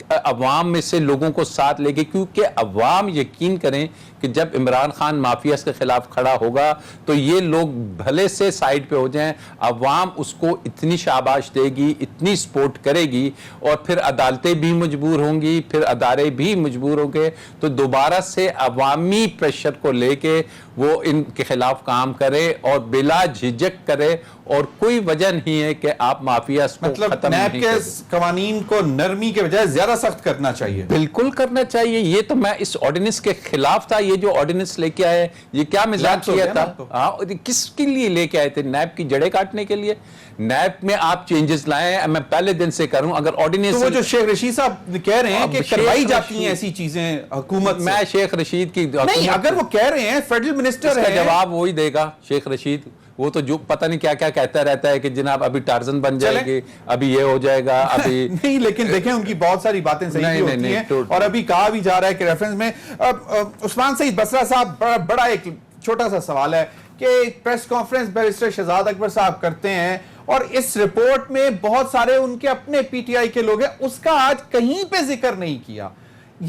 عوام میں سے لوگوں کو ساتھ لے کے، کیونکہ عوام یقین کریں کہ جب عمران خان مافیاز کے خلاف کھڑا ہوگا تو یہ لوگ بھلے سے سائیڈ پہ ہو جائیں، عوام اس کو اتنی شاباش دے گی، اتنی سپورٹ کرے گی، اور پھر عدالتیں بھی مجبور ہوں گی، پھر ادارے بھی مجبور ہوں گے. تو دوبارہ سے عوامی پریشر کو لے کے وہ ان کے خلاف کام کرے اور بلا جھجک کرے، اور کوئی وجہ نہیں ہے کہ آپ مافیاز کو مطلب ختم نیب نہیں کے کریں. قوانین کو نرمی کے بجائے زیادہ سخت کرنا چاہیے. بالکل کرنا چاہیے. یہ تو میں اس آرڈیننس کے خلاف تھا. یہ جو آرڈیننس لے کے آئے، یہ کیا مزاج کیا تھا؟ کس کے لیے لے کے آئے تھے؟ نیب کی جڑیں کاٹنے کے لیے. نیب میں آپ چینجز لائیں. میں پہلے دن سے کروں اگر آرڈیننس، تو وہ جو شیخ رشید صاحب کہہ رہے ہیں کہ کروائی جاتی ہیں ایسی چیزیں حکومت، میں شیخ رشید کی نہیں، اگر وہ کہہ رہے ہیں فیڈرل منسٹر ہے، جواب وہی دے گا شیخ رشید. وہ تو جو پتہ نہیں کیا کیا کہتا رہتا ہے کہ جناب ابھی ٹارزن بن جائے گی، ابھی یہ ہو جائے گا، ابھی نہیں. لیکن دیکھیں ان کی بہت ساری باتیں صحیح بھی ہوتی ہیں، اور ابھی کہا بھی جا رہا ہے کہ ریفرنس میں عثمان سعید بصرہ صاحب، بڑا ایک چھوٹا سا سوال ہے کہ پریس کانفرنس بیرسٹر شہزاد اکبر صاحب کرتے ہیں، اور اس رپورٹ میں بہت سارے ان کے اپنے پی ٹی آئی کے لوگ ہیں، اس کا آج کہیں پہ ذکر نہیں کیا.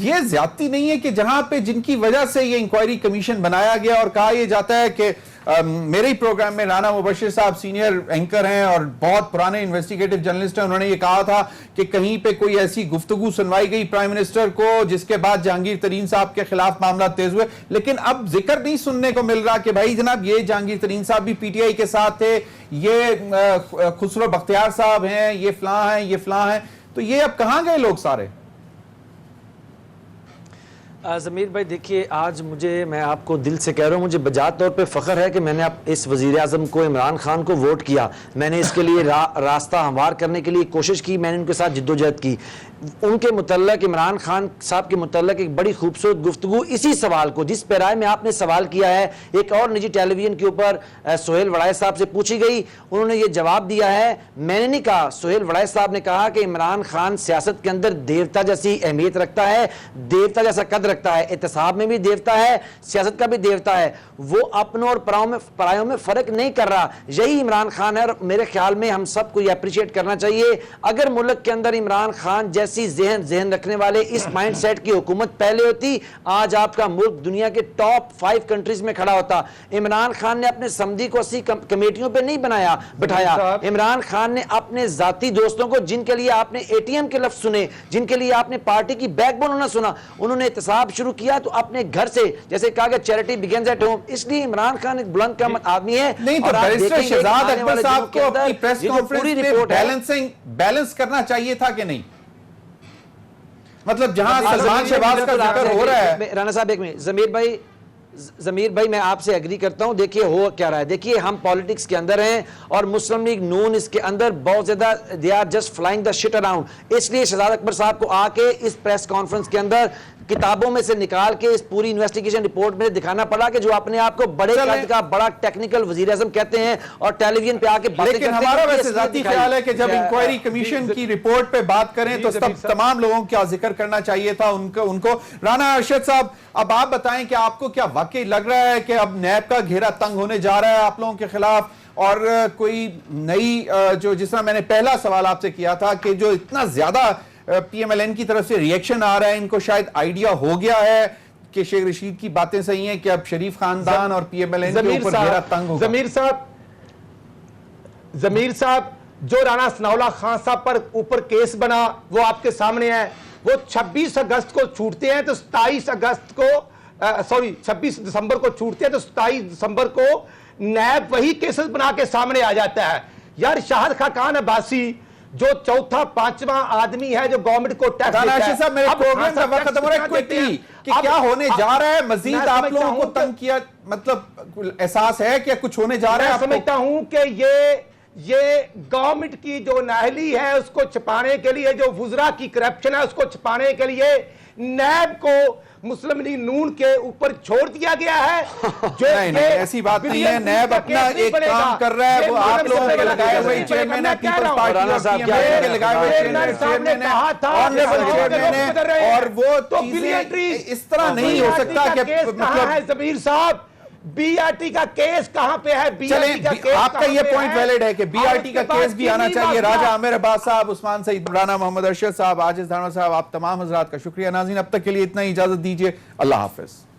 یہ زیادتی نہیں ہے کہ جہاں پہ جن کی وجہ سے یہ انکوائری کمیشن بنایا گیا، اور کہا یہ جاتا ہے کہ میرے ہی پروگرام میں رانا مبشر صاحب سینئر اینکر ہیں اور بہت پرانے انویسٹیگیٹو جرنلسٹ ہیں، انہوں نے یہ کہا تھا کہ کہیں پہ کوئی ایسی گفتگو سنوائی گئی پرائم منسٹر کو جس کے بعد جہانگیر ترین صاحب کے خلاف معاملات تیز ہوئے. لیکن اب ذکر نہیں سننے کو مل رہا کہ بھائی جناب یہ جہانگیر ترین صاحب بھی پی ٹی آئی کے ساتھ تھے، یہ خسرو بختیار صاحب ہیں، یہ فلاں ہیں، یہ فلاں ہیں. تو یہ اب کہاں گئے لوگ سارے؟ ضمیر بھائی دیکھیے، آج میں آپ کو دل سے کہہ رہا ہوں، مجھے بجات طور پہ فخر ہے کہ میں نے اس وزیر اعظم کو، عمران خان کو ووٹ کیا. میں نے اس کے لیے راستہ ہموار کرنے کے لیے کوشش کی، میں نے ان کے ساتھ جدوجہد کی. ان کے متعلق، عمران خان صاحب کے متعلق ایک بڑی خوبصورت گفتگو اسی سوال کو، جس پیرائے میں آپ نے سوال کیا ہے، ایک اور نجی ٹیلی ویژن کے اوپر سہیل وڑائے صاحب سے پوچھی گئی. انہوں نے یہ جواب دیا ہے. میں نے نہیں کہا، سہیل وڑائے صاحب نے کہا کہ عمران خان سیاست کے اندر دیوتا جیسی اہمیت رکھتا ہے، دیوتا جیسا قدر رکھتا ہے, احتساب میں بھی دیوتا ہے, سیاست کا بھی دیوتا ہے, وہ اپنوں اور پرایوں میں فرق نہیں کر رہا. یہی عمران خان ہے, اور میرے خیال میں ہم سب کو یہ اپریشیٹ کرنا چاہیے. اگر ملک کے اندر عمران خان جیسی ذہن رکھنے والے اس مائنڈ سیٹ کی حکومت پہلے ہوتی, آج آپ کا ملک دنیا کے ٹاپ 5 کنٹریز میں کھڑا ہوتا. عمران خان نے اپنے سمدھی کو 80 کمیٹیوں پہ نہیں بٹھایا. عمران خان نے اپنے ذاتی دوستوں کو, جن کے لیے آپ نے اے ٹی ایم کے لفظ سنے, جن کے لیے آپ نے پارٹی کی بیک بون نہ سنا, انہوں نے احتساب شروع کیا تو اپنے گھر سے, جیسے کہا کہ چیریٹی بگنز ایٹ ہوم. اس لیے عمران خان ایک بلند قامت آدمی ہے. نہیں تو بیرسٹر شہزاد اکبر صاحب کو اپنی پریس کانفرنس میں بیلنس کرنا چاہیے تھا کہ نہیں؟ مطلب جہاں سلمان شہباز کا ذکر ہو رہا ہے. رانا صاحب ایک منٹ, ضمیر بھائی میں آپ سے ایگری کرتا ہوں. دیکھیے ہو کیا رہا ہے, دیکھیے ہم پالیٹکس کے اندر ہیں اور مسلم لیگ نون اس کے اندر بہت زیادہ they are just flying the shit around. اس لیے شہزاد اکبر صاحب کو آ کے اس پریس کانفرنس کے اندر کتابوں میں سے نکال کے اس پوری انویسٹیگیشن رپورٹ میں دکھانا پڑا کہ جو اپنے آپ کو بڑے قد کا بڑا ٹیکنیکل وزیر اعظم کہتے ہیں اور ٹیلی ویژن پہ آ کے باتیں کرتے ہیں. لیکن ہمارا ویسے ذاتی خیال ہے کہ جب انکوائری کمیشن کی رپورٹ پہ بات کریں تو تمام لوگوں کا ذکر کرنا چاہیے تھا ان کو. رانا ارشد صاحب, اب آپ بتائیں کہ آپ کو کیا واقعی لگ رہا ہے کہ اب نیب کا گھیرا تنگ ہونے جا رہا ہے آپ لوگوں کے خلاف, اور کوئی نئی جو جس طرح میں نے پہلا سوال آپ سے کیا تھا کہ جو اتنا زیادہ پی ایم ایل این کی طرف سے ریئیکشن آ رہا ہے, ان کو شاید آئیڈیا ہو گیا ہے کہ شیخ رشید کی باتیں صحیح ہیں کہ اب شریف خاندان اور پی ایم ایل این کے اوپر گھیرا تنگ ہوگا. ضمیر صاحب جو رانا ثناء اللہ خان صاحب پر اوپر کیس بنا وہ آپ کے سامنے ہے. وہ 26 اگست کو چھوٹتے ہیں تو 26 دسمبر کو چھوٹتے ہیں تو 27 دسمبر کو نیب وہی کیسز بنا کے سامنے آ جاتا ہے. یار شاہد خاقان عباسی جو چوتھا پانچواں آدمی ہے جو گورنمنٹ کو ٹیکس دیتا ہے. رانا صاحب میرے پروگرام کا وقت ختم ہو رہا ہے, کوئکلی کہ کیا ہونے جا رہا ہے مزید آپ لوگوں کو تنگ کیا, مطلب احساس ہے کہ کچھ ہونے جا رہا ہے؟ میں سمجھتا ہوں کہ یہ گورنمنٹ کی جو نااہلی ہے اس کو چھپانے کے لیے, جو وزراء کی کرپشن ہے اس کو چھپانے کے لیے نیب کو مسلم لیگ نون کے اوپر چھوڑ دیا گیا ہے. نہیں ایسی بات نہیں ہے, نیب اپنا ایک کام کر رہا ہے, وہ آپ لوگوں کے لگائے ہوئے چیئرمین ہے پیپلز پارٹی اور پی ایم ایل این کے لگائے ہوئے چیئرمین ہے, آنریبل چیئرمین ہے, اور وہ چیزیں اس طرح نہیں ہو سکتا کہ مطلب. ضمیر صاحب بی آر ٹی کا کیس کہاں پہ ہے؟ چلیں آپ کا یہ پوائنٹ ویلڈ ہے کہ بی آر ٹی کا کیس بھی آنا چاہیے. راجہ عامر عباس صاحب, عثمان سعید, رانا محمد ارشد صاحب, عاجز دھانوی صاحب, آپ تمام حضرات کا شکریہ. ناظرین اب تک کے لیے اتنا ہی, اجازت دیجیے, اللہ حافظ.